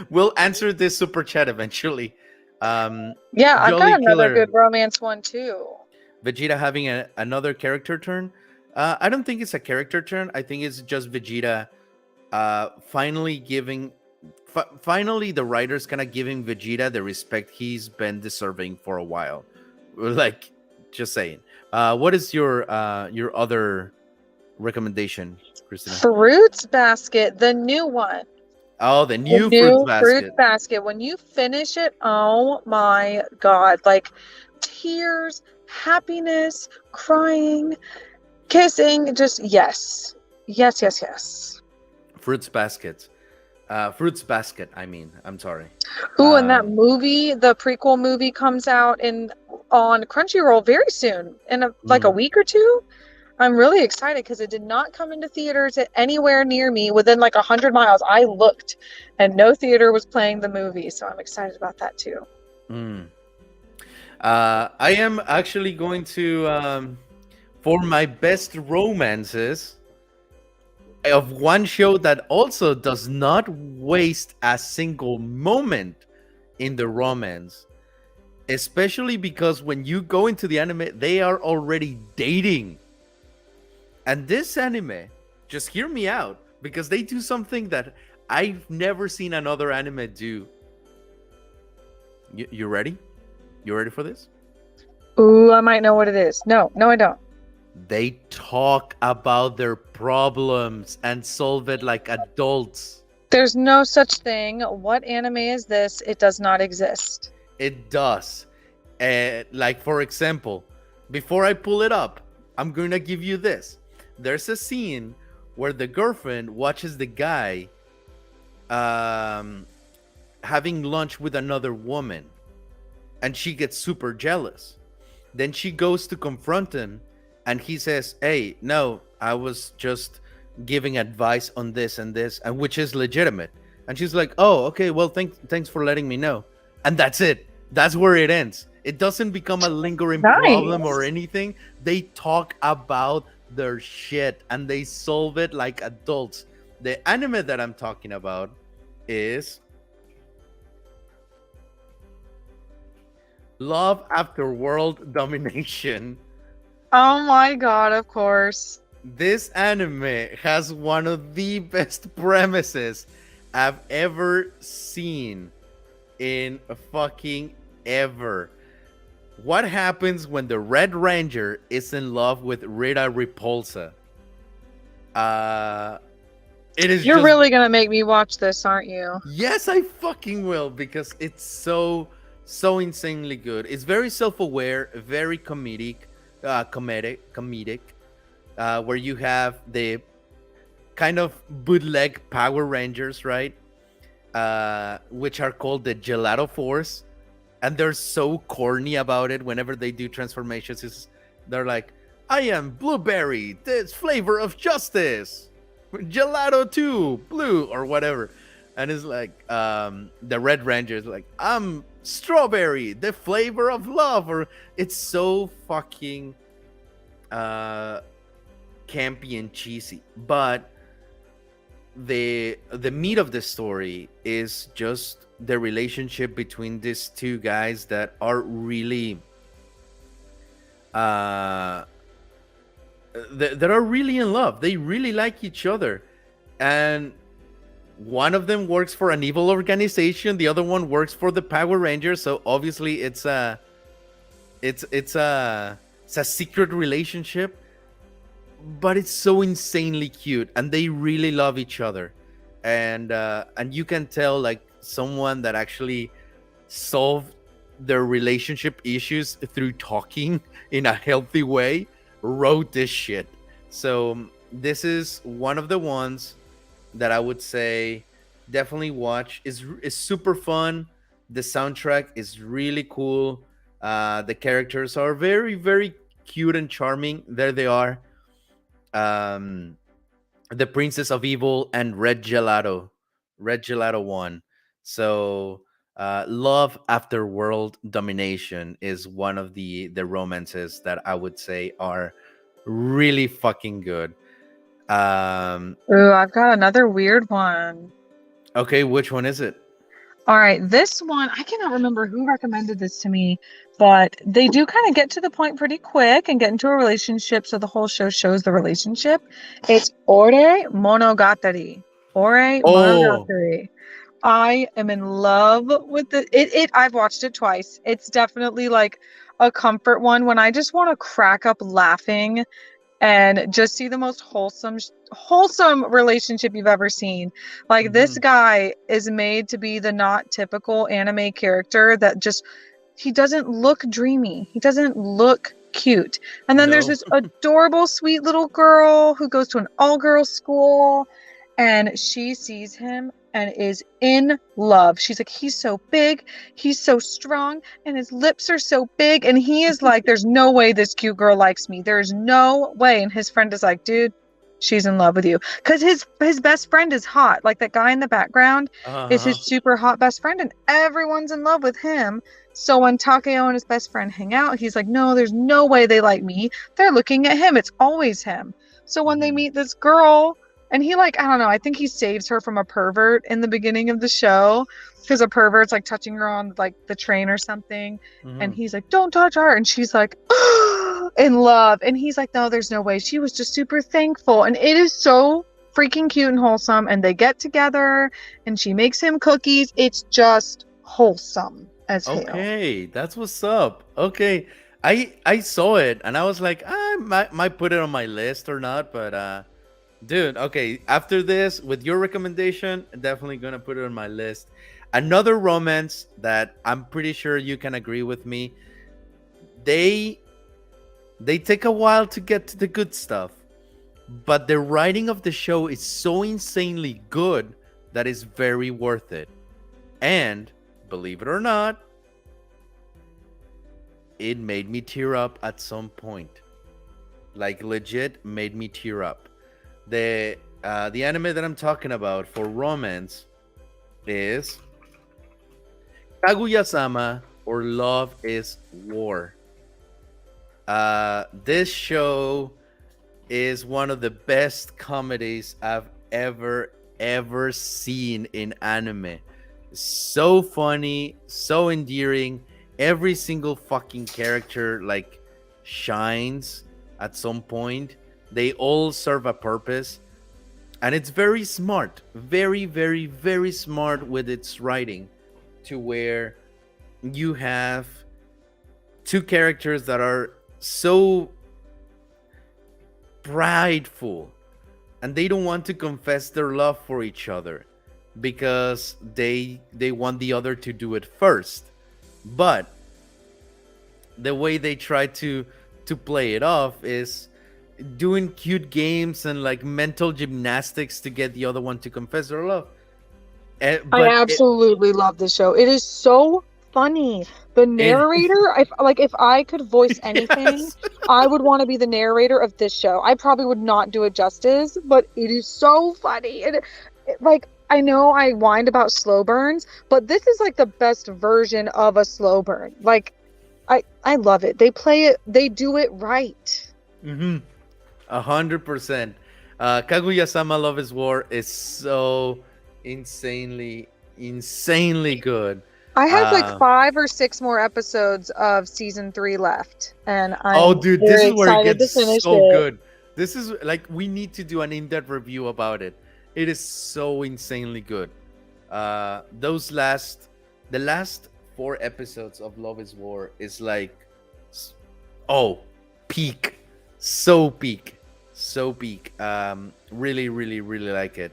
we'll answer this super chat eventually. Yeah, I've Jolly got another Killer, good romance one too. Vegeta having another character turn. I don't think it's a character turn. I think it's just Vegeta finally finally the writers kind of giving Vegeta the respect he's been deserving for a while. Like, just saying. What is your other recommendation, Christina? Fruits Basket, the new one. Oh, the The new Fruits new Fruits Basket. Basket. When you finish it, oh my God. Like, tears, happiness, crying, kissing, just yes. Yes, yes, yes. Fruits Basket. Fruits Basket, I mean. I'm sorry. Ooh, and that Um, movie, the prequel movie comes out on Crunchyroll very soon, in like a mhm. week or two. I'm really excited because it did not come into theaters anywhere near me within like 100 miles. I looked and no theater was playing the movie, so I'm excited about that too. Mm. I am actually going to for my best romances. of one show that also does not waste a single moment in the romance, especially because when you go into the anime, they are already dating. And this anime, just hear me out, because they do something that I've never seen another anime do. You ready? You ready for this? Ooh, I might know what it is. No, I don't. They talk about their problems and solve it like adults. There's no such thing. What anime is this? It does not exist. It does. Like, for example, before I pull it up, I'm going to give you this. There's a scene where the girlfriend watches the guy having lunch with another woman, and she gets super jealous. Then she goes to confront him, and he says, "Hey, no, I was just giving advice on this and this, and which is legitimate." And she's like, "Oh, okay, well, thanks for letting me know." And that's it. That's where it ends. It doesn't become a lingering problem or Nice. anything. They talk about their shit and they solve it like adults. The anime that I'm talking about is Love After World Domination. Oh my god, of course. This anime has one of the best premises I've ever seen in fucking ever. What happens when the Red Ranger is in love with Rita Repulsa? Uh it is You're just, really gonna make me watch this, aren't you? yes, I fucking will, because it's so insanely good. It's very self-aware, very comedic, where you have the kind of bootleg Power Rangers, right? Which are called the Gelato Force, and they're so corny about it. Whenever they do transformations, they're like, "I am blueberry, this flavor of justice, gelato 2 blue," or whatever. And it's like, the Red Ranger is like, "I'm strawberry, the flavor of love," or it's so fucking campy and cheesy. But the meat of the story is just the relationship between these two guys that are really uh that are really in love. They really like each other, and one of them works for an evil organization, the other one works for the Power Rangers. So obviously it's a secret relationship, but it's so insanely cute, and they really love each other. And you can tell, like, someone that actually solved their relationship issues through talking in a healthy way wrote this shit. So this is one of the ones that I would say definitely watch. Is super fun. The soundtrack is really cool. The characters are very, very cute and charming. There they are. um the Princess of Evil and Red Gelato 1. So Love After World Domination is one of the romances that I would say are really fucking good. um Ooh, I've got another weird one. okay, which one is it? All right, this one, I cannot remember who recommended this to me, but they do kind of get to the point pretty quick and get into a relationship, so the whole show shows the relationship. It's Ore Monogatari. Ore Oh. Monogatari. I am in love with it. I've watched it twice. It's definitely like a comfort one when I just want to crack up laughing and just see the most wholesome relationship you've ever seen. Like, this Mhm. guy is made to be the not typical anime character that just, he doesn't look dreamy. He doesn't look cute. And then there's No. this adorable sweet little girl who goes to an all-girls school, and she sees him and is in love. She's like, he's so big, he's so strong, and his lips are so big. And he is like, there's no way this cute girl likes me. There's no way. And his friend is like, dude, she's in love with you. Because his best friend is hot. Like, that guy in the background is Uh-huh. his super hot best friend, and everyone's in love with him. So when Takeo and his best friend hang out, he's like, no, there's no way they like me. They're looking at him. It's always him. So when they Mhm. meet this girl And he like, I don't know, I think he saves her from a pervert in the beginning of the show because a pervert's like touching her on like the train or something. And Hmm. he's like, don't touch her. And she's like, in love. And he's like, no, there's no way. She was just super thankful. And it is so freaking cute and wholesome. And they get together and she makes him cookies. It's just wholesome as hell. Okay, that's what's up. Okay, I saw it and I was like, I might put it on my list or not, but dude, okay. After this, with your recommendation, definitely gonna put it on my list. Another romance that I'm pretty sure you can agree with me. They they take a while to get to the good stuff, but the writing of the show is so insanely good that it's very worth it. And believe it or not, it made me tear up at some point. Like legit made me tear up. The anime that I'm talking about for romance is Kaguya-sama or Love is War. This show is one of the best comedies I've ever seen in anime. So funny, so endearing. Every single fucking character like shines at some point. They all serve a purpose, and it's very smart, very smart with its writing, to where you have two characters that are so prideful and they don't want to confess their love for each other because they want the other to do it first. But the way they try to play it off is doing cute games and like mental gymnastics to get the other one to confess their love. I But it, absolutely love this show. It is so funny. The it narrator, if I could voice anything, yes. I would want to be the narrator of this show. I probably would not do it justice, but it is so funny. Like I know I whined about slow burns, but this is like the best version of a slow burn. Like I love it. They play it, they do it right. Mm-hmm. 100%. Kaguya-sama Love is War is so insanely good. I have like Uh, 5 or 6 more episodes of season 3 left, and oh, I'm dude, this very is where it excited gets to finish so it. good. This is like we need to do an in-depth review about it. It is so insanely good. The last 4 episodes of Love is War is like, oh, peak, so peak, so peak. Really like it.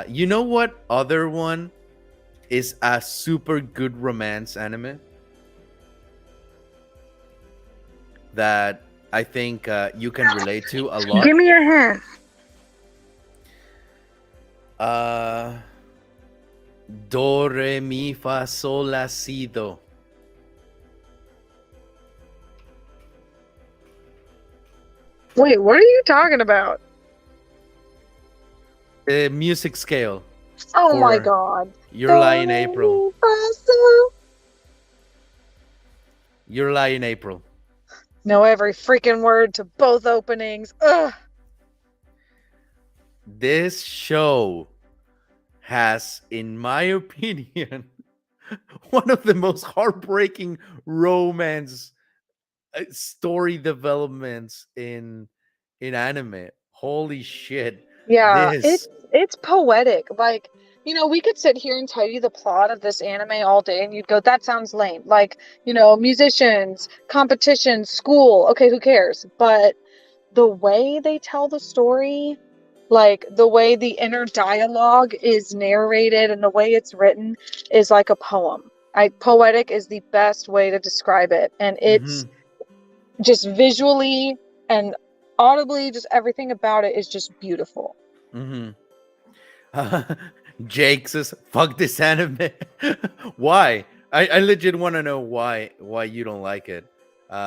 You know what other one is a super good romance anime that I think you can relate to a lot? Give me a hint. Uh, Do re mi fa sol la si do. Wait, what are you talking about? The music scale Oh my for God. Your Lie Do, in re, April. mi, fa, sol. Your Lie in April. Know every freaking word to both openings. Ugh. This show has, in my opinion, one of the most heartbreaking romance story developments in anime. Holy shit. Yeah, This it's poetic. Like, we could sit here and tell you the plot of this anime all day and you'd go, that sounds lame. Like, musicians, competition, school. Okay, who cares? But the way they tell the story, like the way the inner dialogue is narrated and the way it's written is like a poem. Poetic is the best way to describe it. And it's mhm, just visually and audibly, just everything about it is just beautiful. mhm. Jake says, "Fuck this anime." Why? I legit want to know why you don't like it.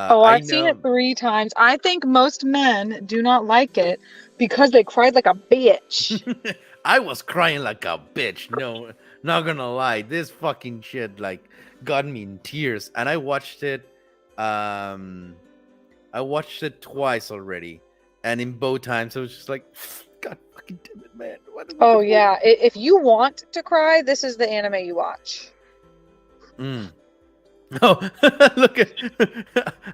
Oh, I I've seen it know 3 times. I think most men do not like it because they cried like a bitch. I was crying like a bitch. No, not gonna lie. This fucking shit like got me in tears, and I watched it. Um, I watched it twice already, and in both times I was just like, God fucking damn it, man. What the Oh fuck? yeah. If you want to cry, this is the anime you watch. Mm. Oh, look at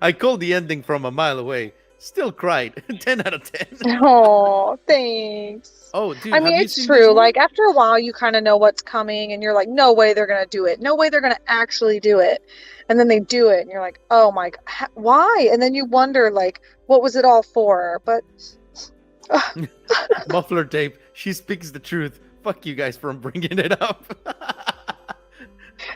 I called the ending from a mile away. Still cried. 10 out of 10. Oh, thanks. Oh, I dude, mean, have you it's seen this true. one? Like after a while, you kind of know what's coming, and you're like, no way they're gonna do it. No way they're gonna actually do it. And then they do it, and you're like, oh my, why? And then you wonder, like, what was it all for? But Muffler tape. She speaks the truth. Fuck you guys from bringing it up.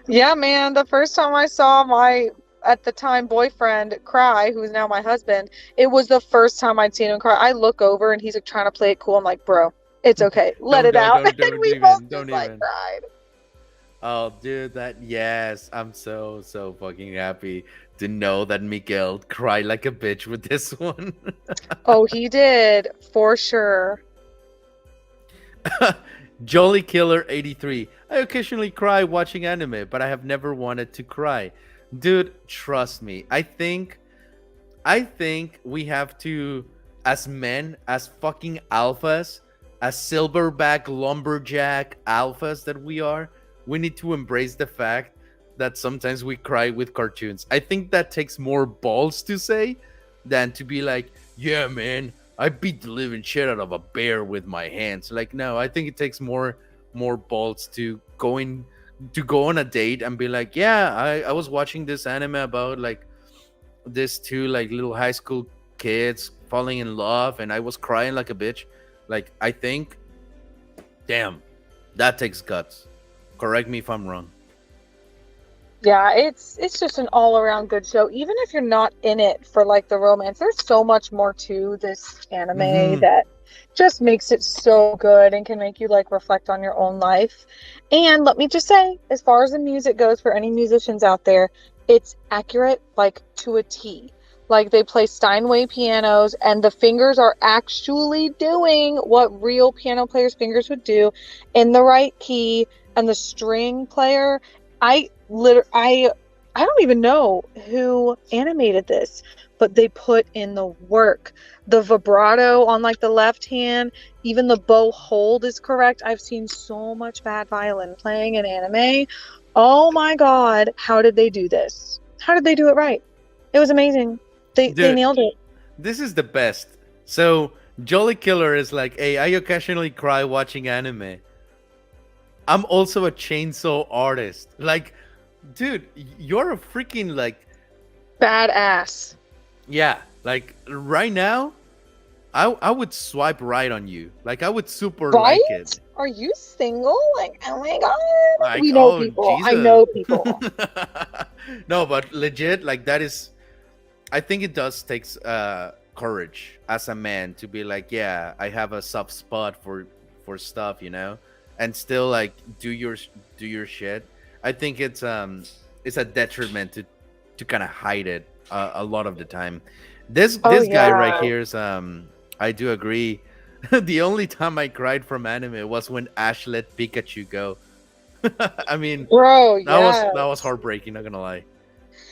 yeah, man, the first time I saw my at the time boyfriend cry, who's now my husband, it was the first time I'd seen him cry. I look over and he's like trying to play it cool. I'm like, bro, it's okay. Let it out. And we both just Don't like even. cried. Oh, dude, yes, I'm so fucking happy to know that Miguel cried like a bitch with this one. Oh, he did for sure. Jolly Killer 83. I occasionally cry watching anime, but I have never wanted to cry. Dude, trust me. I think we have to, as men, as fucking alphas, as silverback lumberjack alphas that we are, we need to embrace the fact that sometimes we cry with cartoons. I think that takes more balls to say than to be like, yeah, man, I beat the living shit out of a bear with my hands. Like, no, I think it takes more balls to go on a date and be like, yeah, I was watching this anime about like these two like little high school kids falling in love and I was crying like a bitch. Like, I think, damn, that takes guts. Correct me if I'm wrong. Yeah, it's just an all-around good show. Even if you're not in it for like the romance, there's so much more to this anime Mm-hmm. that just makes it so good and can make you like reflect on your own life. And let me just say, as far as the music goes for any musicians out there, it's accurate like to a T. Like they play Steinway pianos and the fingers are actually doing what real piano players' fingers would do in the right key, and the string player I don't even know who animated this, but they put in the work. The vibrato on like the left hand, even the bow hold is correct. I've seen so much bad violin playing in anime. Oh my God, how did they do this? How did they do it right? It was amazing. They Dude, nailed it. this is the best. So Jolly Killer is like, hey, I occasionally cry watching anime. I'm also a chainsaw artist. Like, dude, you're a freaking like, Badass. yeah. Like right now, I would swipe right on you. Like I would super like Right? it. Are you single? Like, oh my God. Like, We know oh people. I Jesus. know people. No, but legit, like that is. I think it does takes courage as a man to be like, yeah, I have a soft spot for stuff, and still like do your shit. I think it's a detriment to kind of hide it a lot of the time. This Oh this guy right yeah. here is I do agree. The only time I cried from anime was when Ash let Pikachu go. I mean, Bro, that was yes. heartbreaking. Not gonna lie.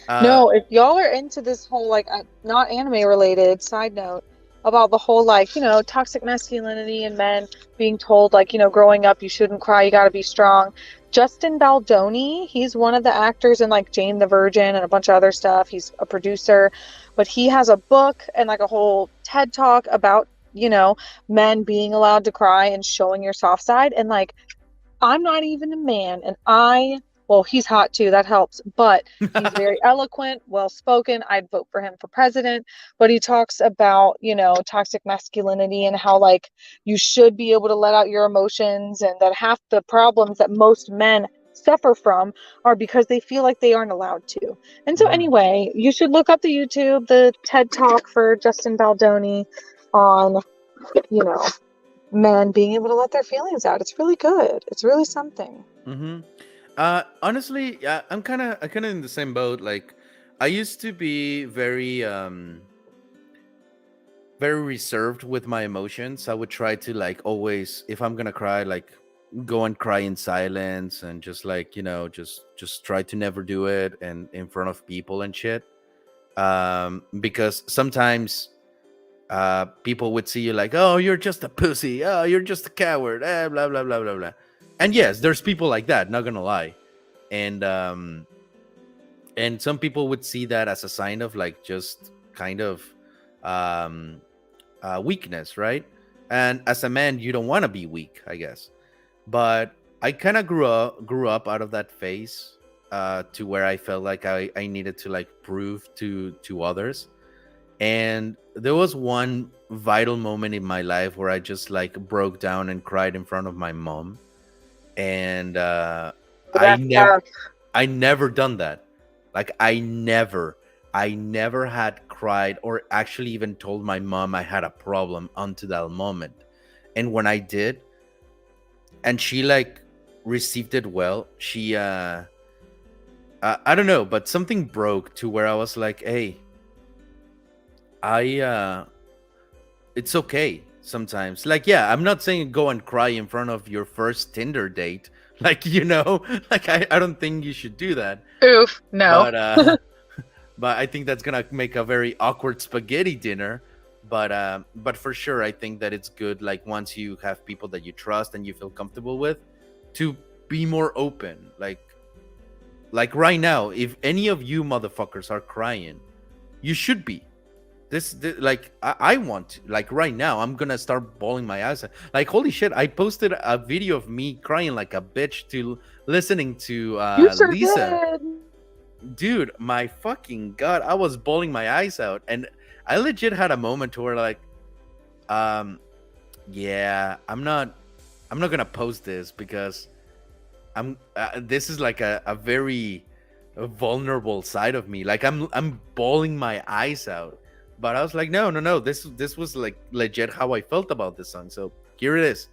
Uh, No, if y'all are into this whole like not anime related side note about the whole like, toxic masculinity and men being told like, growing up you shouldn't cry, you got to be strong. Justin Baldoni, he's one of the actors in like Jane the Virgin and a bunch of other stuff. He's a producer, but he has a book and like a whole TED talk about, men being allowed to cry and showing your soft side. And like I'm not even a man, and well, he's hot too, that helps, but he's very eloquent, well spoken. I'd vote for him for president. But he talks about, toxic masculinity and how, like, you should be able to let out your emotions, and that half the problems that most men suffer from are because they feel like they aren't allowed to. And so, mhm. anyway, you should look up the YouTube, the TED Talk for Justin Baldoni on, you know, men being able to let their feelings out. It's really good. It's really something. Mm-hmm. Honestly, yeah, I'm kind of in the same boat. Like, I used to be very reserved with my emotions. I would try to like always, if I'm gonna cry, like go and cry in silence and just like just try to never do it and in front of people and shit. Because sometimes people would see you like, oh, you're just a pussy, oh, you're just a coward, blah blah blah blah blah. And yes, there's people like that, not gonna lie. And and some people would see that as a sign of like just kind of um weakness, right? And as a man, you don't want to be weak, I guess. But I kind of grew up out of that phase, to where I felt like I needed to like prove to others. And there was one vital moment in my life where I just like broke down and cried in front of my mom. And I That's never tough. I never done that. Like I never had cried or actually even told my mom I had a problem until that moment. And when I did, and she like received it well, she I don't know, but something broke to where I was like, hey, I it's okay sometimes. Like, yeah, I'm not saying go and cry in front of your first Tinder date. Like, like I don't think you should do that. Oof, no. But but I think that's gonna make a very awkward spaghetti dinner. But for sure, I think that it's good. Like once you have people that you trust and you feel comfortable with, to be more open. Like right now, if any of you motherfuckers are crying, you should be. This like I want to, like right now I'm gonna start bawling my eyes out. Like holy shit, I posted a video of me crying like a bitch to listening to You sure Lisa. did. Dude, my fucking god, I was bawling my eyes out. And I legit had a moment where like, um yeah, I'm not gonna post this because this is like a very vulnerable side of me. Like I'm bawling my eyes out. But I was like, no, no, no, this was like legit how I felt about this song. So here it is.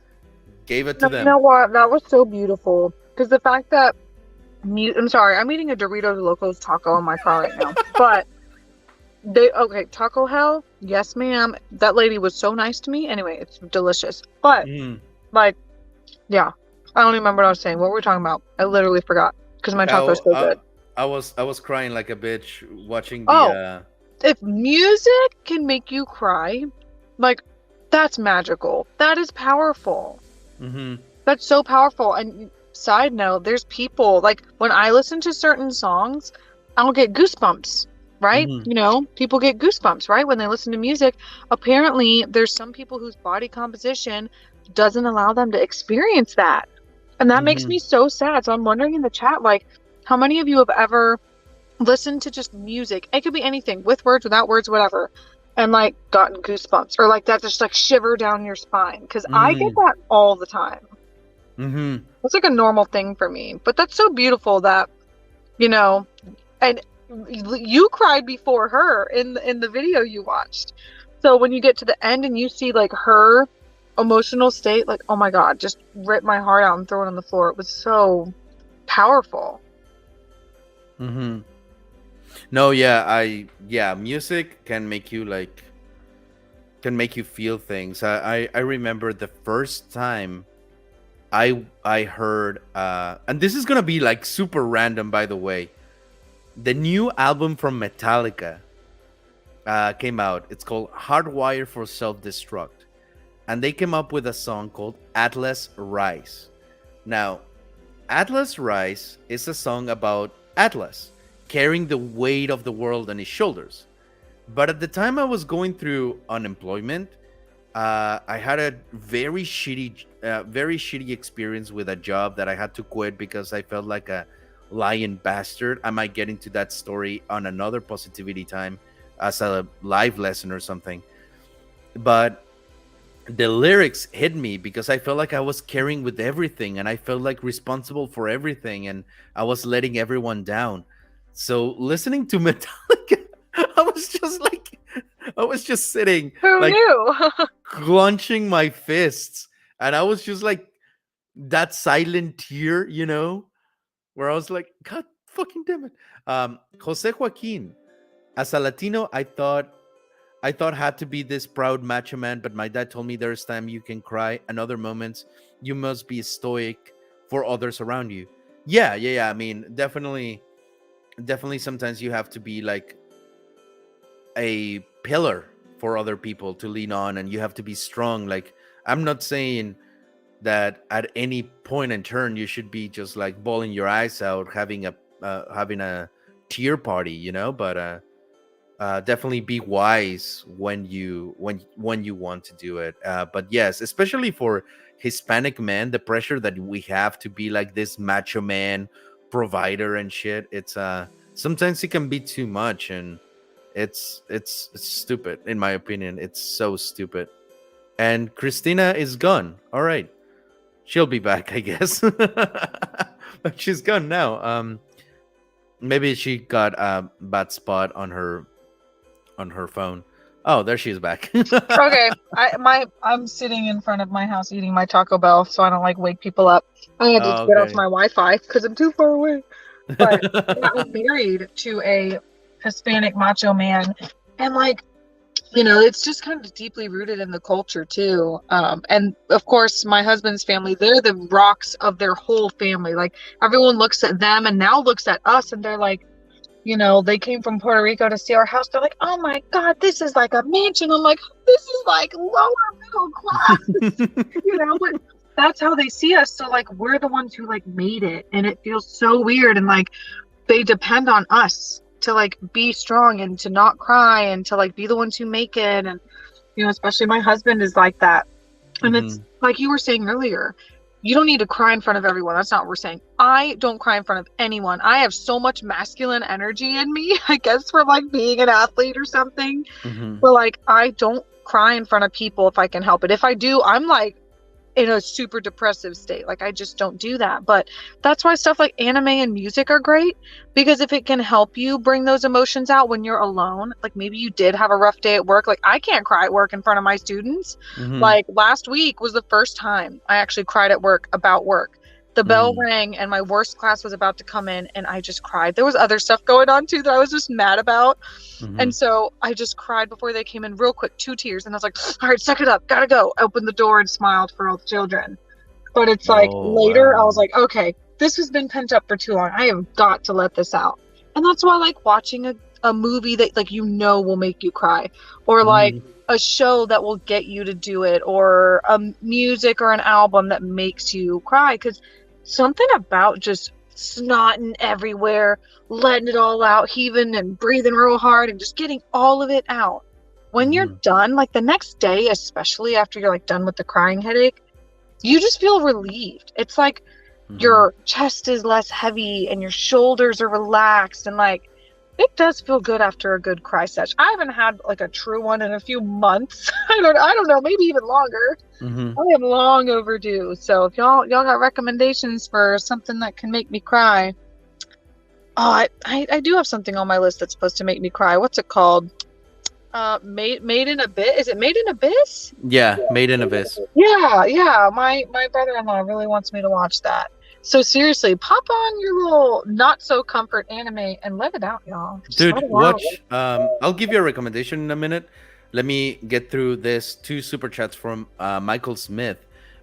Gave it to No, you them. know what? That was so beautiful. Because the fact that I'm sorry, I'm eating a Doritos Locos taco in my car right now. But okay, Taco Hell, yes, ma'am. That lady was so nice to me. Anyway, it's delicious. But Mm. like, yeah, I don't even remember what I was saying. What were we talking about? I literally forgot because my taco is Oh, so good. I was crying like a bitch watching the Oh, if music can make you cry, like that's magical. That is powerful. mhm, That's so powerful. And side note, there's people like when I listen to certain songs, I'll get goosebumps, right? mhm, You know, people get goosebumps, right? When they listen to music. Apparently, there's some people whose body composition doesn't allow them to experience that. And that makes me mhm, so sad. So I'm wondering in the chat, like, how many of you have ever listened to just music? It could be anything, with words, without words, whatever. And like gotten goosebumps or like that just like shiver down your spine. Because I get mhm, that all the time. mhm. It's like a normal thing for me. But that's so beautiful that, you know, and you cried before her in the video you watched. So when you get to the end and you see like her emotional state, like, oh my God, just rip my heart out and throw it on the floor. It was so powerful. Mhm. No, yeah, yeah, music can make you feel things. I remember the first time I heard, and this is gonna be like super random, by the way. The new album from Metallica came out. It's called Hardwire for Self-Destruct, and they came up with a song called Atlas Rise. Now, Atlas Rise is a song about Atlas carrying the weight of the world on his shoulders. But at the time I was going through unemployment, I had a very shitty experience with a job that I had to quit because I felt like a lying bastard. I might get into that story on another positivity time as a live lesson or something. But the lyrics hit me because I felt like I was carrying with everything and I felt like responsible for everything and I was letting everyone down. So listening to Metallica, I was just like, I was just sitting, Who like knew? clenching my fists. And I was just like that silent tear, where I was like, God fucking damn it. Jose Joaquin, as a Latino, I thought had to be this proud macho man, but my dad told me there's time you can cry, and other moments you must be stoic for others around you. Yeah, yeah, yeah. I mean, definitely sometimes you have to be like a pillar for other people to lean on, and you have to be strong. Like, I'm not saying that at any point in turn you should be just like bawling your eyes out, having a tear party, but definitely be wise when you want to do it. But yes, especially for Hispanic men, the pressure that we have to be like this macho man provider and shit, it's sometimes it can be too much, and it's stupid in my opinion. It's so stupid. And Christina is gone. All right, she'll be back, I guess. But she's gone now. Maybe she got a bad spot on her phone. Oh, there she is back. Okay, I'm sitting in front of my house eating my Taco Bell, so I don't like wake people up. I had to Oh, get onto okay. my Wi-Fi because I'm too far away. But yeah, I'm married to a Hispanic macho man, and like, it's just kind of deeply rooted in the culture too. And of course, my husband's family, they're the rocks of their whole family. Like everyone looks at them and now looks at us, and they're like, they came from Puerto Rico to see our house. They're like, oh my God, this is like a mansion. I'm like, this is like lower middle class, but that's how they see us. So like, we're the ones who like made it, and it feels so weird. And like, they depend on us to like be strong and to not cry and to like be the ones who make it. And, especially my husband is like that. And it's Mhm. like you were saying earlier, you don't need to cry in front of everyone. That's not what we're saying. I don't cry in front of anyone. I have so much masculine energy in me, I guess, for like being an athlete or something. Mhm. But like, I don't cry in front of people if I can help it. If I do, I'm like in a super depressive state. Like, I just don't do that. But that's why stuff like anime and music are great, because if it can help you bring those emotions out when you're alone, like maybe you did have a rough day at work. Like, I can't cry at work in front of my students. Mhm. Like last week was the first time I actually cried at work about work. The bell Mhm. rang and my worst class was about to come in, and I just cried. There was other stuff going on too that I was just mad about. And Mhm. so I just cried before they came in, real quick, 2 tears. And I was like, all right, suck it up. Gotta go. Opened the door and smiled for all the children. But it's like Oh, later, I was wow. like, okay, this has been pent up for too long. I have got to let this out. And that's why I like watching a movie that, like, will make you cry, or like Mhm. a show that will get you to do it, or a music or an album that makes you cry. Because something about just snotting everywhere, letting it all out, heaving and breathing real hard and just getting all of it out. When you're Mhm. done, like the next day, especially after you're like done with the crying headache, you just feel relieved. It's like Mhm. your chest is less heavy and your shoulders are relaxed, and like it does feel good after a good cry session. I haven't had like a true one in a few months. I don't know, maybe even longer. Mhm. I am long overdue. So if y'all got recommendations for something that can make me cry. Oh, I do have something on my list that's supposed to make me cry. What's it called? Made in Abyss. Is it Made in Abyss? Yeah, Made in Abyss. Yeah, yeah. My brother-in-law really wants me to watch that. So seriously, pop on your little not so comfort anime and let it out, y'all. Just let Dude, it out. watch. I'll give you a recommendation in a minute. Let me get through this two super chats from Michael Smith.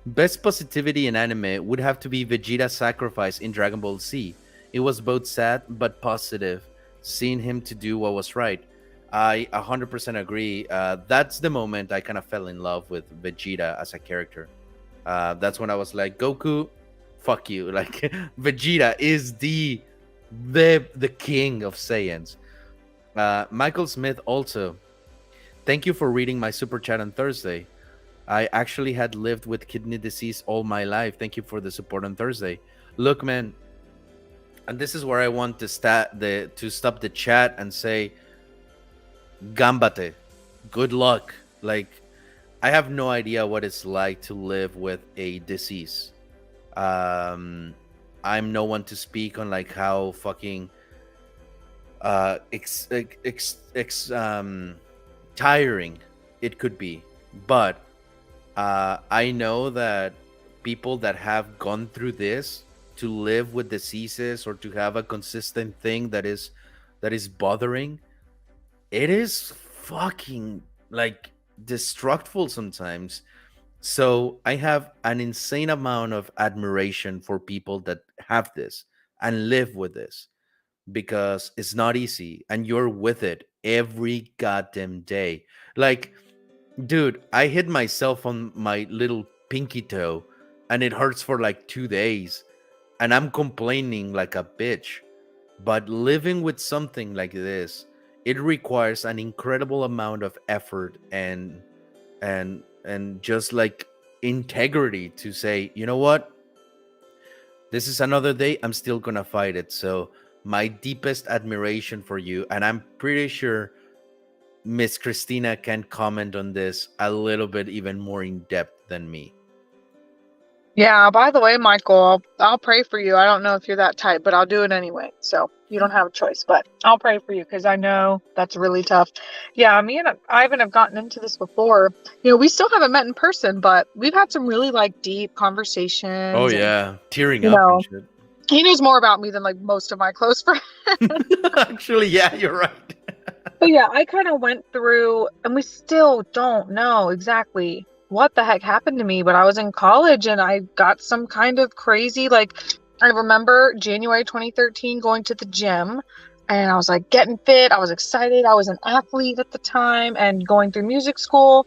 Best positivity in anime would have to be Vegeta's sacrifice in Dragon Ball Z. It was both sad but positive, seeing him to do what was right. I 100% agree. That's the moment I kind of fell in love with Vegeta as a character. That's when I was like, Goku, fuck you. Like, Vegeta is the king of Saiyans. Michael Smith also, thank you for reading my super chat on Thursday. I actually had lived with kidney disease all my life. Thank you for the support on Thursday. Look, man, and this is where I want to stop the chat and say, gambate, good luck. Like, I have no idea what it's like to live with a disease. Um, I'm no one to speak on like how fucking ex, ex, ex tiring it could be, but I know that people that have gone through this, to live with diseases or to have a consistent thing that is bothering, it is fucking like destructful sometimes. So I have an insane amount of admiration for people that have this and live with this, because it's not easy and you're with it every goddamn day. Like, dude, I hit myself on my little pinky toe and it hurts for like 2 days and I'm complaining like a bitch. But living with something like this, it requires an incredible amount of effort and just like integrity to say, you know what? This is another day. I'm still gonna fight it. So my deepest admiration for you, and I'm pretty sure Miss Christina can comment on this a little bit even more in depth than me. Yeah, by the way, Michael, I'll pray for you. I don't know if you're that type, but I'll do it anyway. So you don't have a choice, but I'll pray for you because I know that's really tough. Yeah, me and Ivan have gotten into this before. We still haven't met in person, but we've had some really like deep Oh conversations and, yeah, tearing you up and know, shit. he knows more about me than like most of my close friends. Actually, yeah, you're right. But yeah, I kind of went through, and we still don't know exactly what the heck happened to me, but I was in college and I got some kind of crazy, like, I remember January 2013 going to the gym and I was like getting fit. I was excited. I was an athlete at the time and going through music school.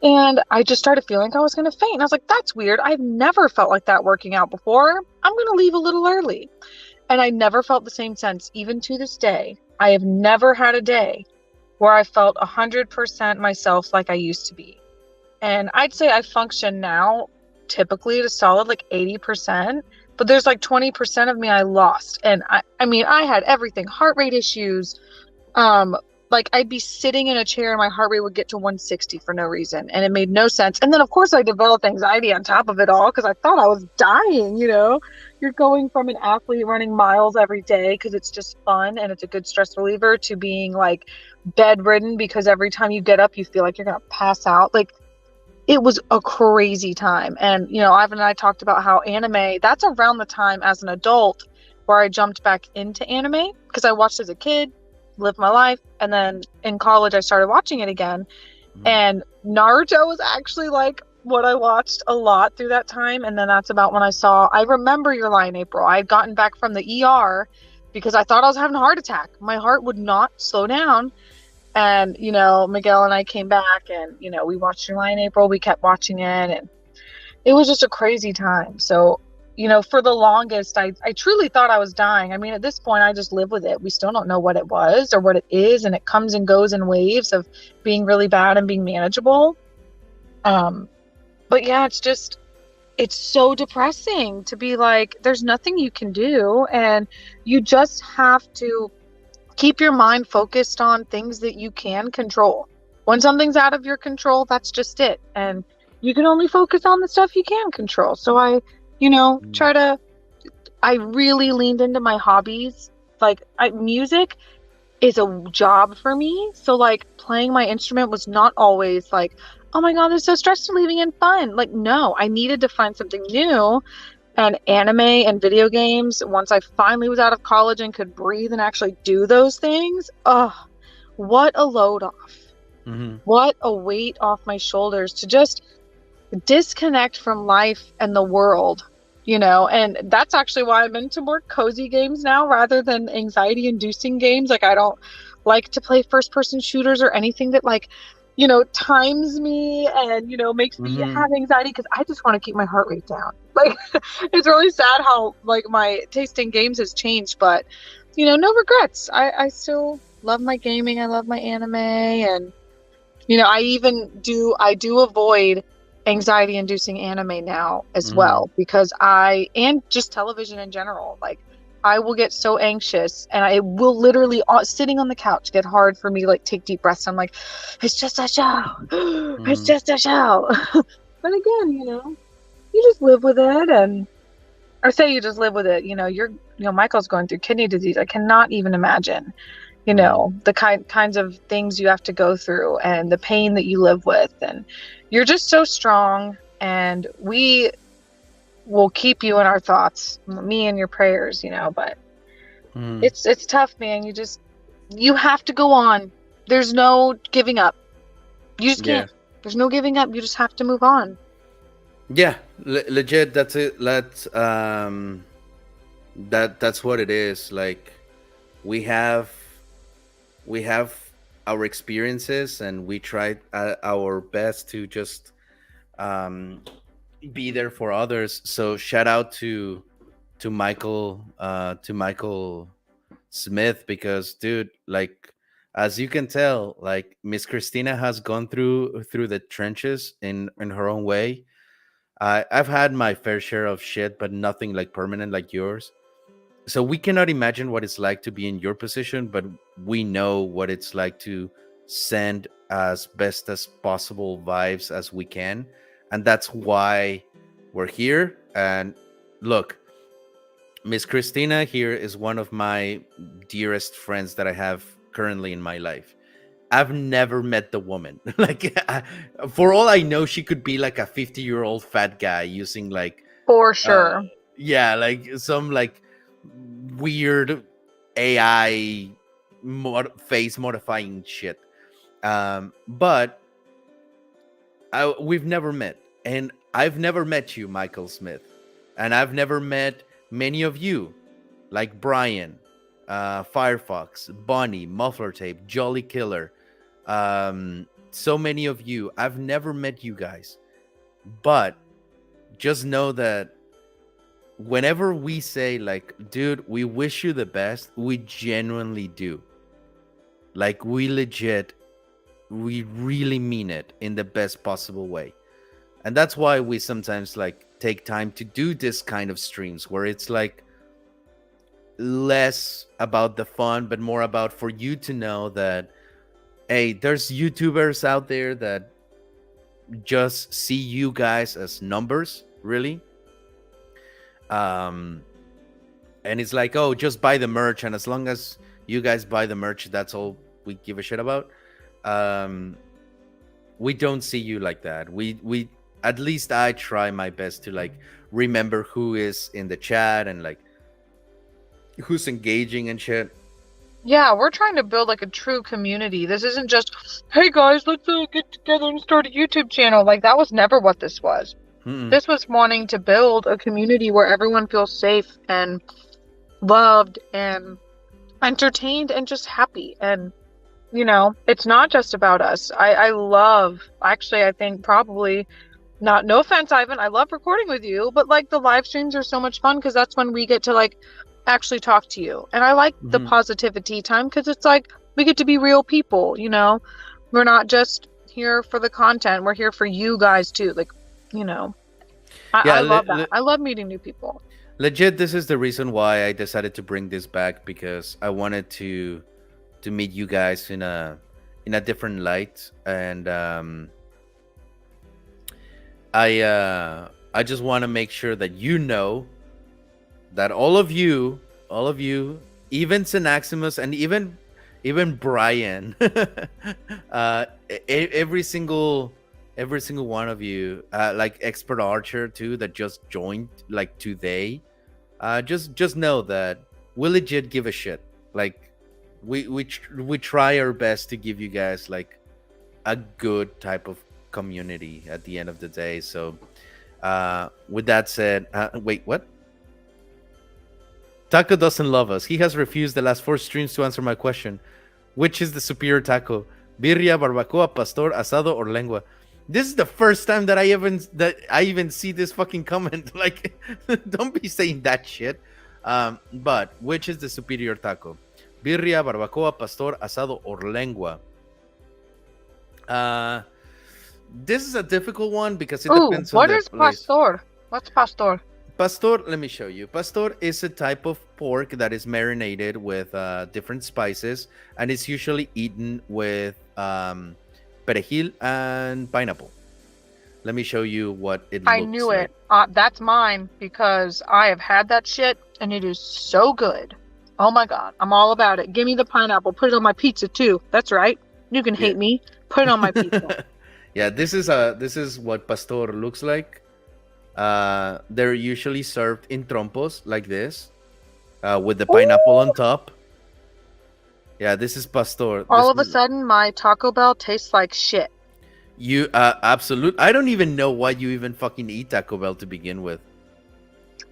And I just started feeling like I was going to faint. And I was like, that's weird. I've never felt like that working out before. I'm going to leave a little early. And I never felt the same sense, even to this day. I have never had a day where I felt 100% myself like I used to be. And I'd say I function now typically at a solid like 80%, but there's like 20% of me I lost. And I mean, I had everything, heart rate issues. Um, like I'd be sitting in a chair and my heart rate would get to 160 for no reason. And it made no sense. And then of course I developed anxiety on top of it all because I thought I was dying. You're going from an athlete running miles every day because it's just fun and it's a good stress reliever to being like bedridden because every time you get up you feel like you're gonna pass out. Like it was a crazy time. And Ivan and I talked about how anime, that's around the time as an adult where I jumped back into anime because I watched as a kid, lived my life, and then in college I started watching it again. And Naruto was actually like what I watched a lot through that time. And then that's about when I remember Your Lie in April. I had gotten back from the ER because I thought I was having a heart attack. My heart would not slow down. And, Miguel and I came back and, we watched Your Lie in April. We kept watching it and it was just a crazy time. So, for the longest, I truly thought I was dying. I mean, at this point, I just live with it. We still don't know what it was or what it is. And it comes and goes in waves of being really bad and being manageable. But yeah, it's so depressing to be like, there's nothing you can do. And you just have to keep your mind focused on things that you can control. When something's out of your control, that's just it. And you can only focus on the stuff you can control. So I really leaned into my hobbies. Like music is a job for me. So like playing my instrument was not always like, oh my God, this is so stress relieving and fun. Like, no, I needed to find something new. And anime and video games, once I finally was out of college and could breathe and actually do those things, what a load off. Mm-hmm. What a weight off my shoulders to just disconnect from life and the world, and that's actually why I'm into more cozy games now rather than anxiety inducing games. Like I don't like to play first person shooters or anything that like times me and makes me have anxiety because I just want to keep my heart rate down. Like it's really sad how like my taste in games has changed, but no regrets. I still love my gaming. I love my anime, and I do avoid anxiety inducing anime now as well because and just television in general, like I will get so anxious and I will literally sitting on the couch get hard for me to like take deep breaths. I'm like, it's just a show. It's just a show. But again, you just live with it, and or say you just live with it. Michael's going through kidney disease. I cannot even imagine the kinds of things you have to go through and the pain that you live with, and you're just so strong, and we will keep you in our thoughts, me and your prayers, but it's tough, man. You have to go on. There's no giving up. You just can't. There's no giving up. You just have to move on. Yeah, legit. That's it. That's what it is. Like we have our experiences, and we tried our best to just um, be there for others. So shout out to Michael Smith, because dude, like, as you can tell, like, Miss Christina has gone through the trenches in her own way. I've had my fair share of shit, but nothing like permanent like yours. So we cannot imagine what it's like to be in your position, but we know what it's like to send as best as possible vibes as we can, and that's why we're here. And look, Miss Christina here is one of my dearest friends that I have currently in my life. I've never met the woman. Like, for all I know, she could be like a 50-year-old fat guy using like, For uh, sure. yeah, like some like weird AI face modifying shit. But we've never met, and I've never met you, Michael Smith, and I've never met many of you, like Brian, Firefox, Bonnie, Muffler Tape, Jolly Killer. So many of you. I've never met you guys, but just know that whenever we say like, dude, we wish you the best, we genuinely do. Like, we legit, we really mean it in the best possible way. And that's why we sometimes like take time to do this kind of streams where it's like less about the fun, but more about for you to know that, hey, there's YouTubers out there that just see you guys as numbers, really. um and it's like, oh, just buy the merch, and as long as you guys buy the merch, that's all we give a shit about. um we don't see you like that. We at least I try my best to like remember who is in the chat and like who's engaging and shit. Yeah, we're trying to build like a true community. This isn't just, hey guys, let's get together and start a YouTube channel. Like, that was never what this was. Mm-mm. This was wanting to build a community where everyone feels safe and loved and entertained and just happy. And, it's not just about us. I love, actually, I think probably, not, no offense, Ivan, I love recording with you, but like the live streams are so much fun because that's when we get to like actually talk to you. And I like the Mm-hmm. positivity time because it's like we get to be real people, We're not just here for the content, we're here for you guys too. Like, I Yeah, love that. I love meeting new people. legit, this is the reason why I decided to bring this back, because I wanted to meet you guys in a different light. And I just want to make sure that you know that all of you, even Synaximus, and even Brian, every single one of you, like Expert Archer too, that just joined like today. Just know that we legit give a shit. Like, we try our best to give you guys like a good type of community at the end of the day. So with that said, wait, what? Tako doesn't love us. He has refused the last 4 streams to answer my question. Which is the superior taco? Birria, barbacoa, pastor, asado, or lengua? This is the first time that I even see this fucking comment. Like, don't be saying that shit. But which is the superior taco? Birria, barbacoa, pastor, asado, or lengua? This is a difficult one because it depends on What the is place. pastor? What's pastor? Pastor, let me show you. Pastor is a type of pork that is marinated with different spices, and it's usually eaten with perejil and pineapple. Let me show you what it I looks knew like. it. That's mine because I have had that shit and it is so good. Oh my god, I'm all about it. Give me the pineapple. Put it on my pizza too. That's right. You can hate me. Put it on my pizza. Yeah, this is what pastor looks like. They're usually served in trompos like this, with the pineapple on top. Yeah, this is pastor. All of a sudden, my Taco Bell tastes like shit. You absolute. I don't even know why you even fucking eat Taco Bell to begin with.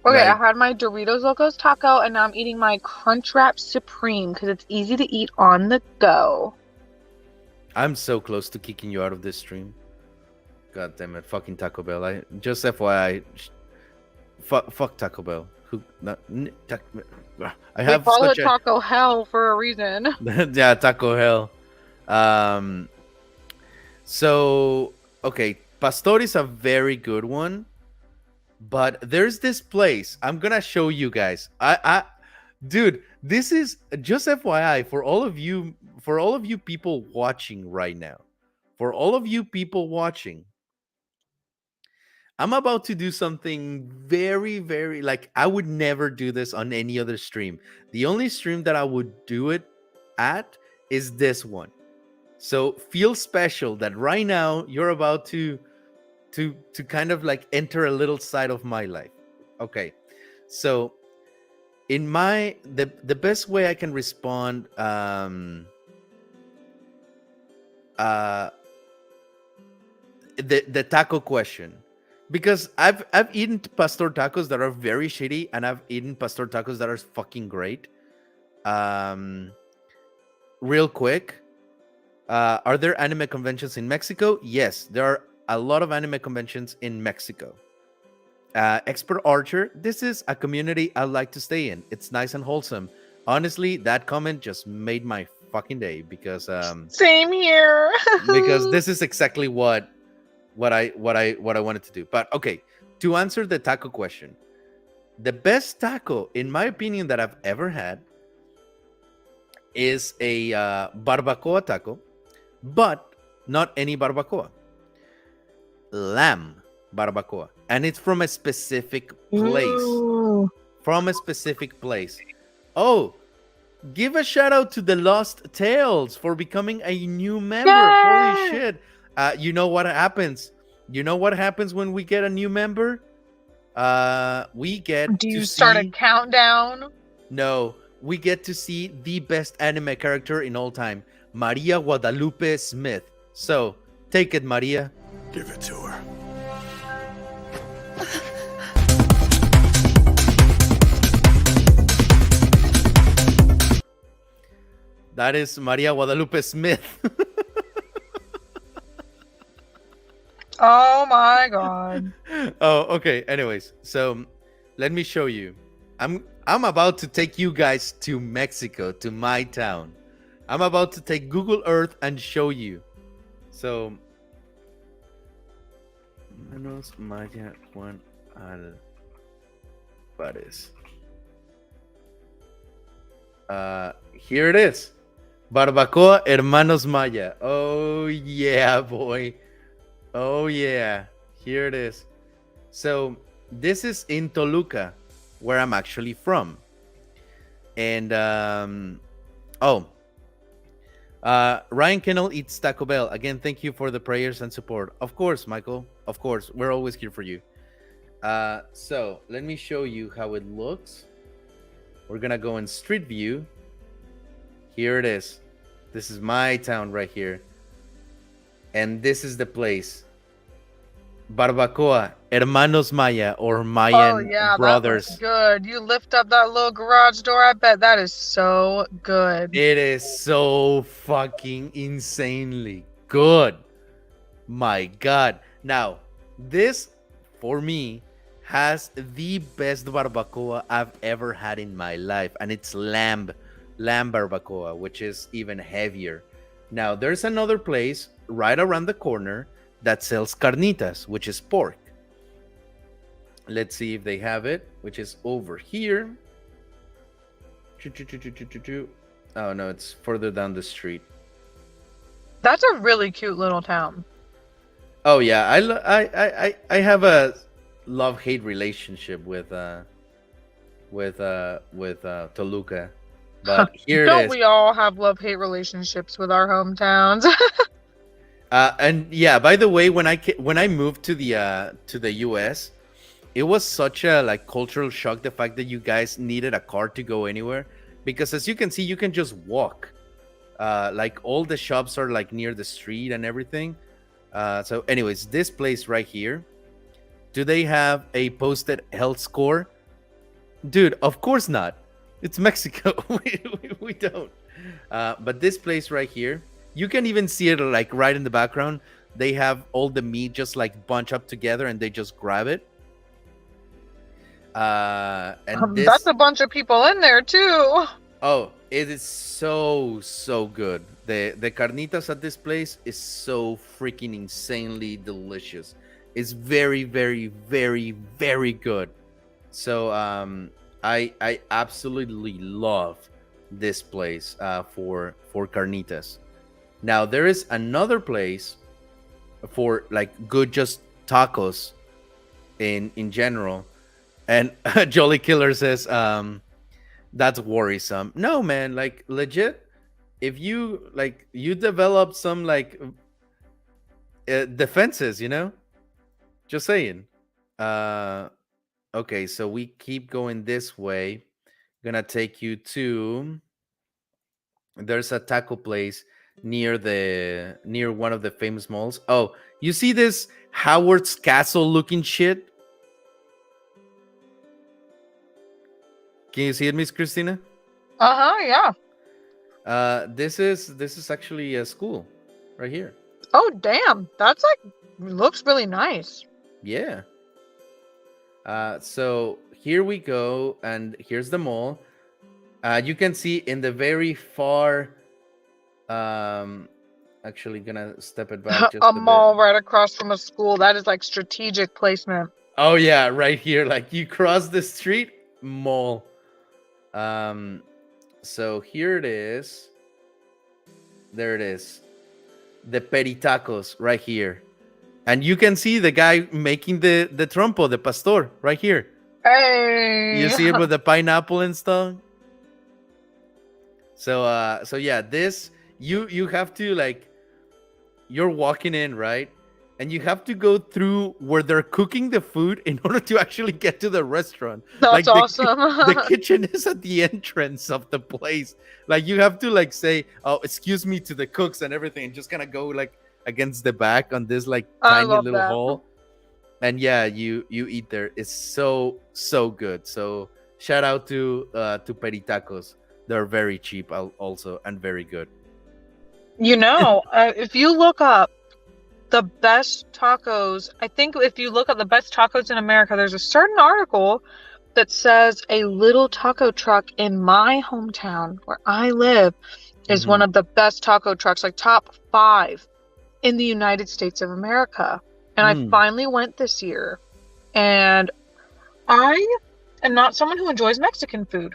Okay, Like, I had my Doritos Locos Taco, and now I'm eating my Crunchwrap Supreme because it's easy to eat on the go. I'm so close to kicking you out of this stream. God damn it, fucking Taco Bell. I just FYI, fuck Taco Bell. Who? Not, I We have call such it a Taco Hell for a reason. yeah, Taco Hell. Um, so okay, Pastor is a very good one, but there's this place I'm gonna show you guys. Dude, this is just FYI for all of you people watching right now, for all of you people watching. I'm about to do something very, very like I would never do this on any other stream. The only stream that I would do it at is this one. So feel special that right now you're about to kind of like enter a little side of my life. Okay. So in my the best way I can respond uh the taco question, because I've eaten pastor tacos that are very shitty and I've eaten pastor tacos that are fucking great. Um, real quick, are there anime conventions in Mexico? Yes, there are a lot of anime conventions in Mexico. Expert Archer, this is a community I like to stay in. It's nice and wholesome. Honestly, that comment just made my fucking day because Same here. this is exactly what I wanted to do. But okay, to answer the taco question, the best taco, in my opinion, that I've ever had is a barbacoa taco, but not any barbacoa. Lamb barbacoa, and it's from a specific place. Ooh. From a specific place. Oh, give a shout out to the Lost Tales for becoming a new member. Yay! Holy shit. You know what happens? You know what happens when we get a new member? We get Do to you start a see... countdown? No, we get to see the best anime character in all time, Maria Guadalupe Smith. So, take it, Maria. Give it to her. That is Maria Guadalupe Smith. Oh my god. Oh, okay. Anyways, so let me show you. I'm about to take you guys to Mexico, to my town. I'm about to take Google Earth and show you. So, Manos Maya Juan Alvarez. Here it is. Barbacoa Hermanos Maya. Oh yeah, boy. Oh yeah. Here it is. So this is in Toluca, where I'm actually from. And Ryan Kennel eats Taco Bell. Again, thank you for the prayers and support. Of course, Michael. Of course. We're always here for you. So let me show you how it looks. We're gonna go in Street View. Here it is. This is my town right here. And this is the place. Barbacoa, Hermanos Maya, or Mayan Brothers. That looks good. You lift up that little garage door. I bet that is so good. It is so fucking insanely good. My God. Now, this, for me, has the best barbacoa I've ever had in my life. And it's lamb barbacoa, which is even heavier. Now, there's another place right around the corner that sells carnitas, which is pork. Let's see if they have it, which is over here. Oh no, it's further down the street. That's a really cute little town. Oh yeah, I have a love-hate relationship with Toluca. But here it is. Don't we all have love-hate relationships with our hometowns? And yeah, by the way, when I moved to the US, it was such a like cultural shock, the fact that you guys needed a car to go anywhere, because as you can see, you can just walk. Like all the shops are like near the street and everything. So anyways, this place right here, do they have a posted health score? Dude, of course not. It's Mexico. we don't. But this place right here, You can even see it like right in the background. They have all the meat just like bunch up together and they just grab it. And That's this, a bunch of people in there too. oh, it is so good. The carnitas at this place is so freaking insanely delicious. It's very good. So I absolutely love this place for carnitas. Now there is another place for like good just tacos in general. And Jolly Killer says that's worrisome. No, man, like legit, if you like you develop some like defenses, you know? Just saying. Uh okay, so we keep going this way. Gonna take you to, there's a taco place near one of the famous malls. Oh, you see this Howard's Castle looking shit? Can you see it, Miss Christina? Uh-huh, yeah. This is actually a school right here. Oh, damn. That's like, looks really nice. Yeah. So here we go, and here's the mall. You can see in the very far. Actually, gonna step it back just A a mall bit. right across from a school. That is like strategic placement. Oh yeah, right here. Like you cross the street, mall. Um, so here it is. There it is. The peritacos right here. And you can see the guy making the trompo, the pastor, right here. You Hey. see it with the pineapple and stuff. So yeah, this you have to like, you're walking in, right? And you have to go through where they're cooking the food in order to actually get to the restaurant. That's Like the awesome. kitchen is at the entrance of the place. Like you have to like say, "Oh, excuse me," to the cooks and everything, and just kind of go like against the back on this like I tiny love little that. hall. And yeah, you eat there. It's so good. So shout out to Peritacos. They're very cheap also and very good. You know, if you look up the best tacos, I think if you look up the best tacos in America, there's a certain article that says a little taco truck in my hometown where I live is one Mhm. of the best taco trucks, like top 5 in the United States of America. And I Mm. finally went this year, and I am not someone who enjoys Mexican food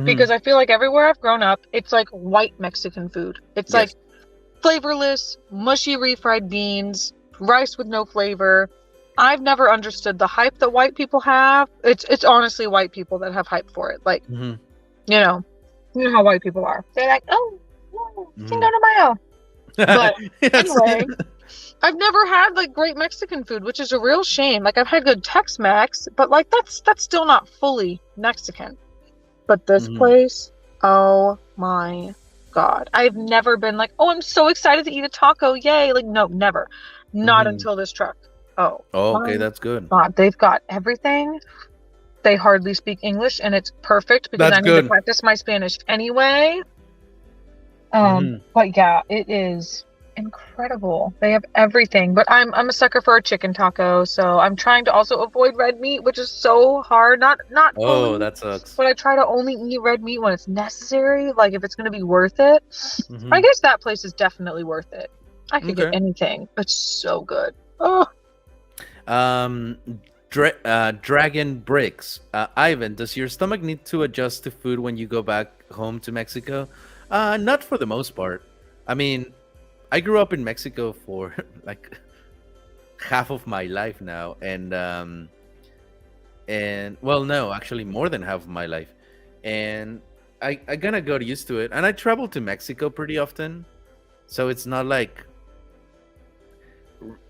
because Mhm. I feel like everywhere I've grown up, it's like white Mexican food. It's like Yes. flavorless, mushy refried beans, rice with no flavor. I've never understood the hype that white people have. It's honestly white people that have hype for it. Like, Mhm. you know, you know how white people are. They're like, oh, Cinco Mhm. de Mayo. But Yes. anyway, I've never had like great Mexican food, which is a real shame. Like I've had good Tex-Mex, but like that's still not fully Mexican. But this Mhm. place, oh my God. I've never been like, oh, I'm so excited to eat a taco. Yay. Like, no, never. Not Mhm. until this truck. Oh Oh, okay, my that's good. God. They've got everything. They hardly speak English, and it's perfect because That's I need to good. practice my Spanish anyway. Mhm. But yeah, it is incredible. They have everything. But I'm a sucker for a chicken taco, so I'm trying to also avoid red meat, which is so hard. Not Oh, fully, that sucks. but I try to only eat red meat when it's necessary, like if it's gonna be worth it. I Mhm. guess that place is definitely worth it. I could get Okay. anything. It's so good. Oh, Um, Dragon Bricks. Ivan, does your stomach need to adjust to food when you go back home to Mexico? Not for the most part. I mean, I grew up in Mexico for like half of my life now, and well, no, actually more than half of my life, and I gonna got used to it. And I travel to Mexico pretty often, so it's not like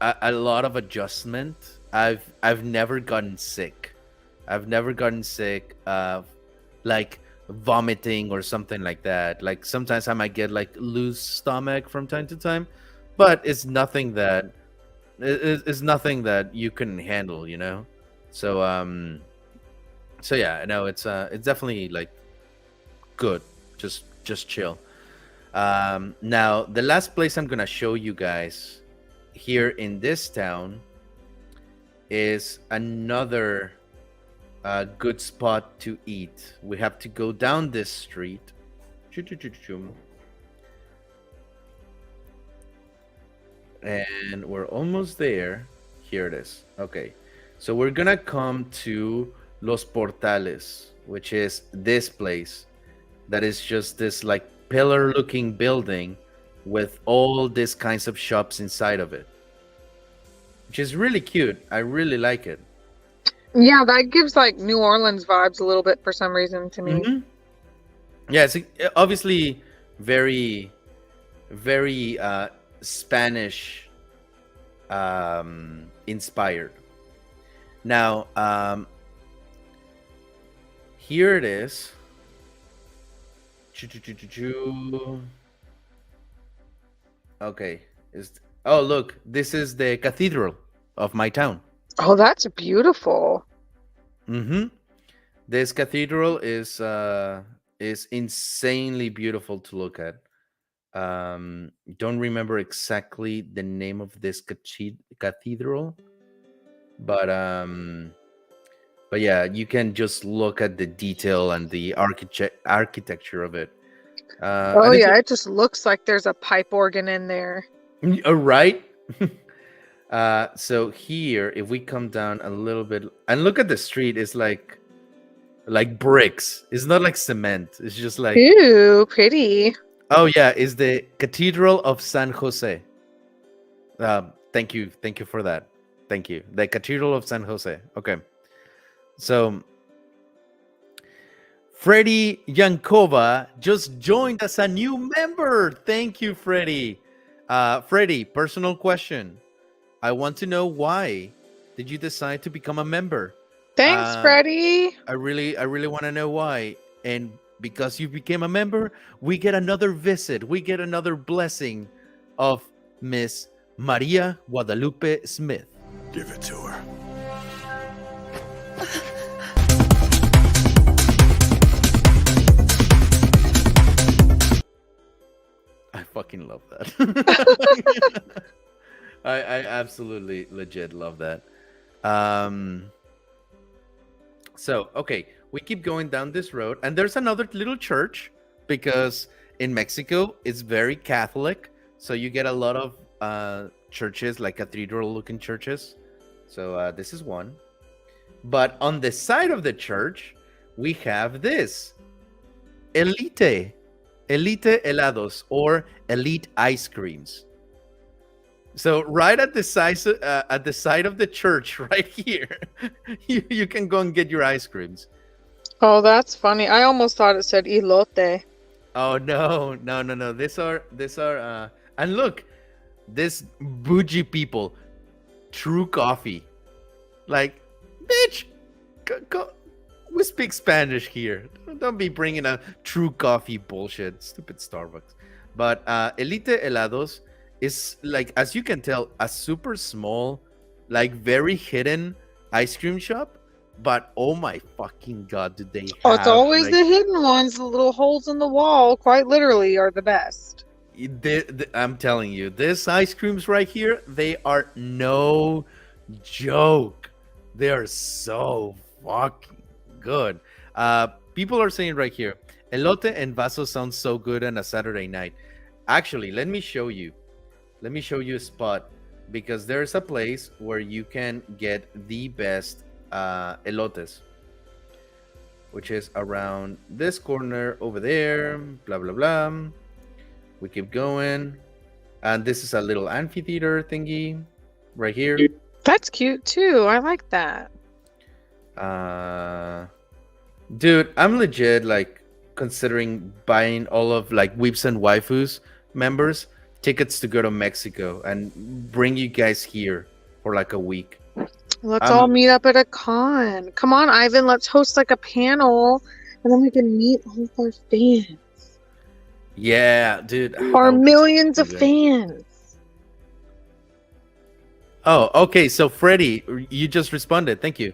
a lot of adjustment. I've never gotten sick. I've never gotten sick of like vomiting or something like that. Like sometimes I might get like loose stomach from time to time, but it's nothing that you couldn't handle, you know. So yeah, no, it's definitely like good. Just chill. Now, the last place I'm gonna show you guys here in this town is another good spot to eat. We have to go down this street. And we're almost there. Here it is. Okay. So we're gonna come to Los Portales, which is this place that is just this like pillar looking building with all these kinds of shops inside of it, which is really cute. I really like it. Yeah, that gives like New Orleans vibes a little bit for some reason to me. Yeah, it's obviously very, very Spanish inspired. Now, here it is. Okay. Oh, look, this is the cathedral of my town. Oh, that's beautiful. This cathedral is insanely beautiful to look at. Don't remember exactly the name of this cathedral, but yeah, you can just look at the detail and the architecture of it. Oh And it's yeah, it just looks like there's a pipe organ in there. right. So here, if we come down a little bit and look at the street, it's like bricks. It's not like cement. It's just like, Ooh, pretty. oh yeah, it's the Cathedral of San Jose. Thank you for that. Thank you. The Cathedral of San Jose. Okay. So Freddie Yankova just joined as a new member. Thank you, Freddie. Freddie, personal question. I want to know, why did you decide to become a member? Thanks, Freddie. I really want to know why. And because you became a member, we get another visit. We get another blessing of Miss Maria Guadalupe Smith. Give it to her. I fucking love that. I absolutely legit love that. So, okay, we keep going down this road, and there's another little church, because in Mexico it's very Catholic, so you get a lot of churches, like cathedral-looking churches. So this is one. But on the side of the church, we have this Elite helados, or elite ice creams. So right at the side of the church, right here, you can go and get your ice creams. Oh, that's funny. I almost thought it said elote. Oh no. These are and look, this bougie people, True Coffee. Like, bitch, go. We speak Spanish here. Don't be bringing a True Coffee bullshit. Stupid Starbucks. But Elite Helados is, like, as you can tell, a super small, like, very hidden ice cream shop. But oh my fucking god, do they have... Oh, it's always the hidden ones. The little holes in the wall, quite literally, are the best. I'm telling you, these ice creams right here, they are no joke. They are so fucking good. People are saying right here, elote and vaso sounds so good on a Saturday night. Actually, let me show you a spot, because there's a place where you can get the best elotes, which is around this corner over there, blah blah blah. We keep going, and this is a little amphitheater thingy right here. That's cute too. I like that. Dude, I'm legit like considering buying all of like Whips and Waifus members tickets to go to Mexico and bring you guys here for like a week. Let's all meet up at a con. Come on, Ivan. Let's host like a panel, and then we can meet all of our fans. Yeah, dude. Our millions of fans. Oh, okay. So Freddie, you just responded. Thank you.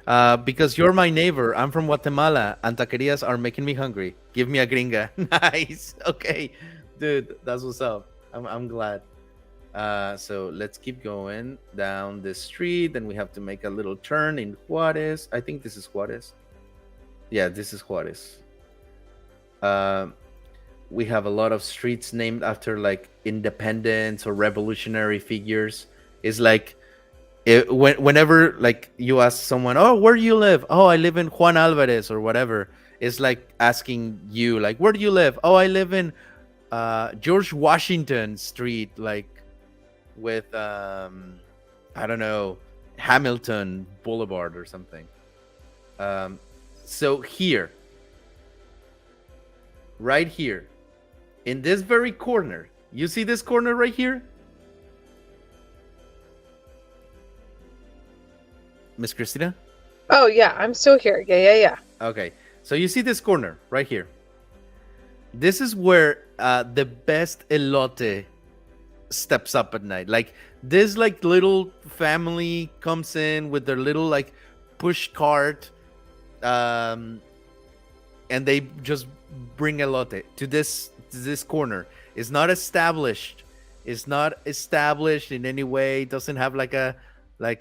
Because you're my neighbor. I'm from Guatemala, and taquerias are making me hungry. Give me a gringa. Nice. Okay. Dude, that's what's up. I'm glad. So let's keep going down the street. Then we have to make a little turn in Juarez. I think this is Juarez. Yeah, this is Juarez. Uh, we have a lot of streets named after like independence or revolutionary figures. It's like whenever like you ask someone, "Oh, where do you live?" "Oh, I live in Juan Alvarez," or whatever. It's like asking you, like, "Where do you live?" "Oh, I live in George Washington Street," like with I don't know, Hamilton Boulevard or something. Um, so here, right here, in this very corner, you see this corner right here, Miss Christina? Oh yeah, I'm still here. Yeah. Okay, so you see this corner right here. This is where the best elote steps up at night. Like this, like little family comes in with their little like push cart, um, and they just bring elote to this corner. It's not established. It's not established in any way. It doesn't have like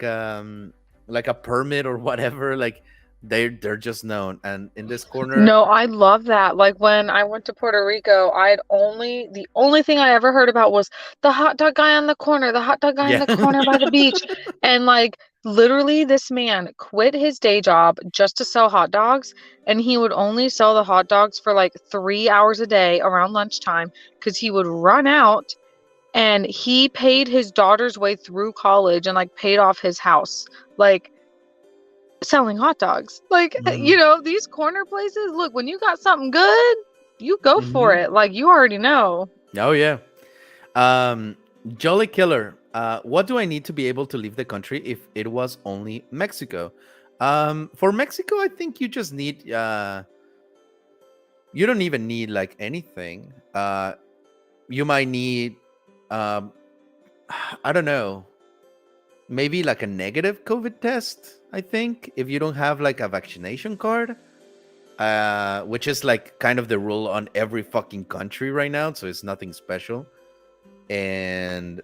um like a permit or whatever. Like they're just known. And in this corner, No, I love that. Like when I went to Puerto Rico, the only thing I ever heard about was the hot dog guy on the corner, the hot dog guy in yeah. the corner by the beach. And like literally this man quit his day job just to sell hot dogs, and he would only sell the hot dogs for like 3 hours a day around lunchtime because he would run out, and he paid his daughter's way through college and like paid off his house. Like selling hot dogs. Like, Mhm. these corner places, look, when you got something good, you go for Mhm. it. Like, you already know. Oh yeah. Um, Jolly Killer. What do I need to be able to leave the country if it was only Mexico? For Mexico, I think you just need. You don't even need like anything. You might need. Um, I don't know. Maybe like a negative COVID test. I think if you don't have like a vaccination card, which is like kind of the rule on every fucking country right now, so it's nothing special. And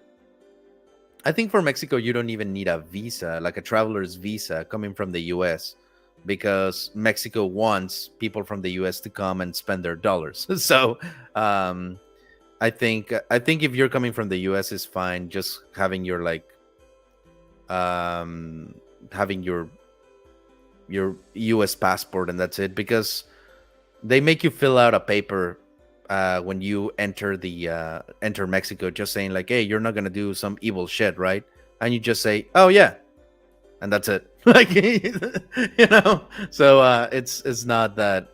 I think for Mexico, you don't even need a visa, like a traveler's visa coming from the US, because Mexico wants people from the US to come and spend their dollars. So um, I think if you're coming from the US is fine, just having your like um, having your US passport, and that's it, because they make you fill out a paper when you enter Mexico, just saying like, "Hey, you're not gonna do some evil shit, right?" And you just say, "Oh yeah," and that's it. Like So it's not that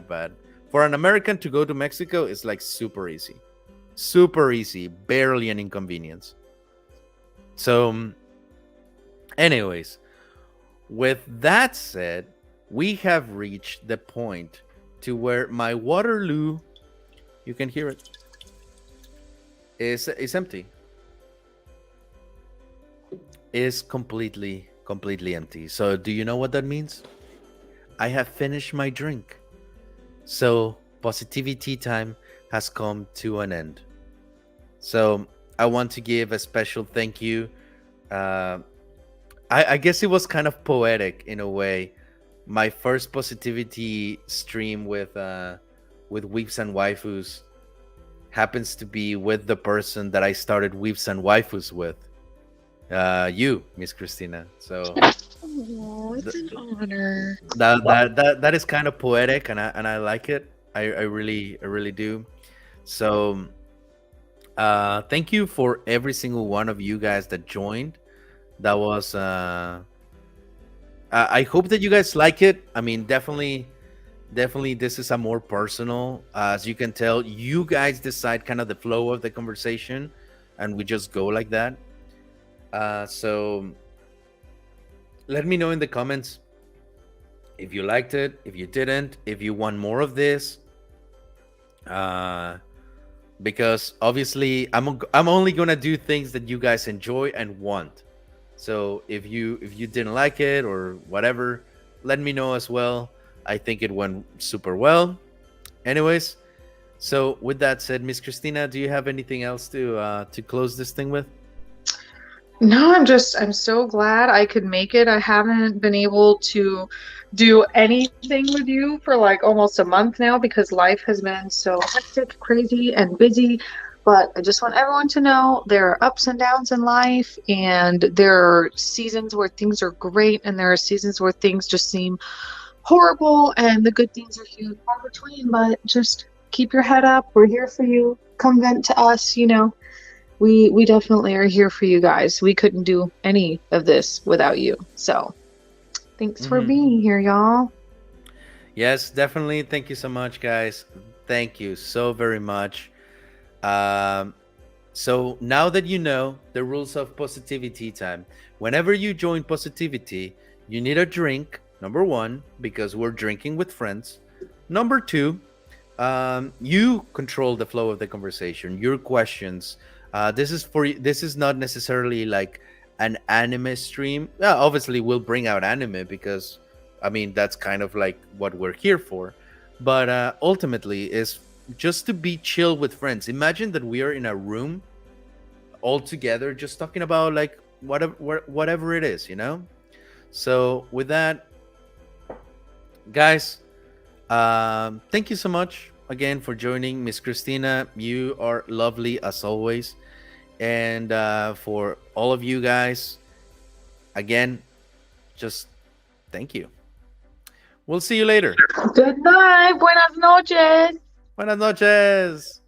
bad. For an American to go to Mexico is like super easy, barely an inconvenience. So, anyways, with that said, we have reached the point to where my Waterloo, you can hear it, is empty. Is completely empty. So do you know what that means? I have finished my drink. So positivity time has come to an end. So I want to give a special thank you. Uh, I guess it was kind of poetic in a way. My first positivity stream with Weeps and Waifus happens to be with the person that I started Weeps and Waifus with. You, Miss Christina. So Oh, it's an honor. that is kind of poetic, and I like it. I really do. So thank you for every single one of you guys that joined. That was I hope that you guys like it. I mean, definitely this is a more personal, as you can tell, you guys decide kind of the flow of the conversation, and we just go like that. So let me know in the comments if you liked it, if you didn't, if you want more of this. Because obviously I'm only gonna do things that you guys enjoy and want. So if you didn't like it or whatever, let me know as well. I think it went super well. Anyways, So, with that said, Miss Christina, do you have anything else to close this thing with? No, I'm so glad I could make it. I haven't been able to do anything with you for like almost a month now because life has been so hectic, crazy, and busy. But I just want everyone to know there are ups and downs in life, and there are seasons where things are great, and there are seasons where things just seem horrible, and the good things are few and far between. But just keep your head up. We're here for you. Come vent to us, you know. We definitely are here for you guys. We couldn't do any of this without you. So, thanks for Mm-hmm. being here, y'all. Yes, definitely. Thank you so much, guys. Thank you so very much. Um, so now that you know the rules of positivity time, whenever you join positivity, you need a drink. Number one, because we're drinking with friends. Number two, you control the flow of the conversation, your questions. This is for this is not necessarily like an anime stream. Yeah, obviously we'll bring out anime because I mean that's kind of like what we're here for. But ultimately is just to be chill with friends. Imagine that we are in a room all together just talking about like whatever it is, you know. So with that, guys, thank you so much again for joining, Miss Christina. You are lovely as always. And for all of you guys, again, just thank you. We'll see you later. Good night. Buenas noches. Buenas noches.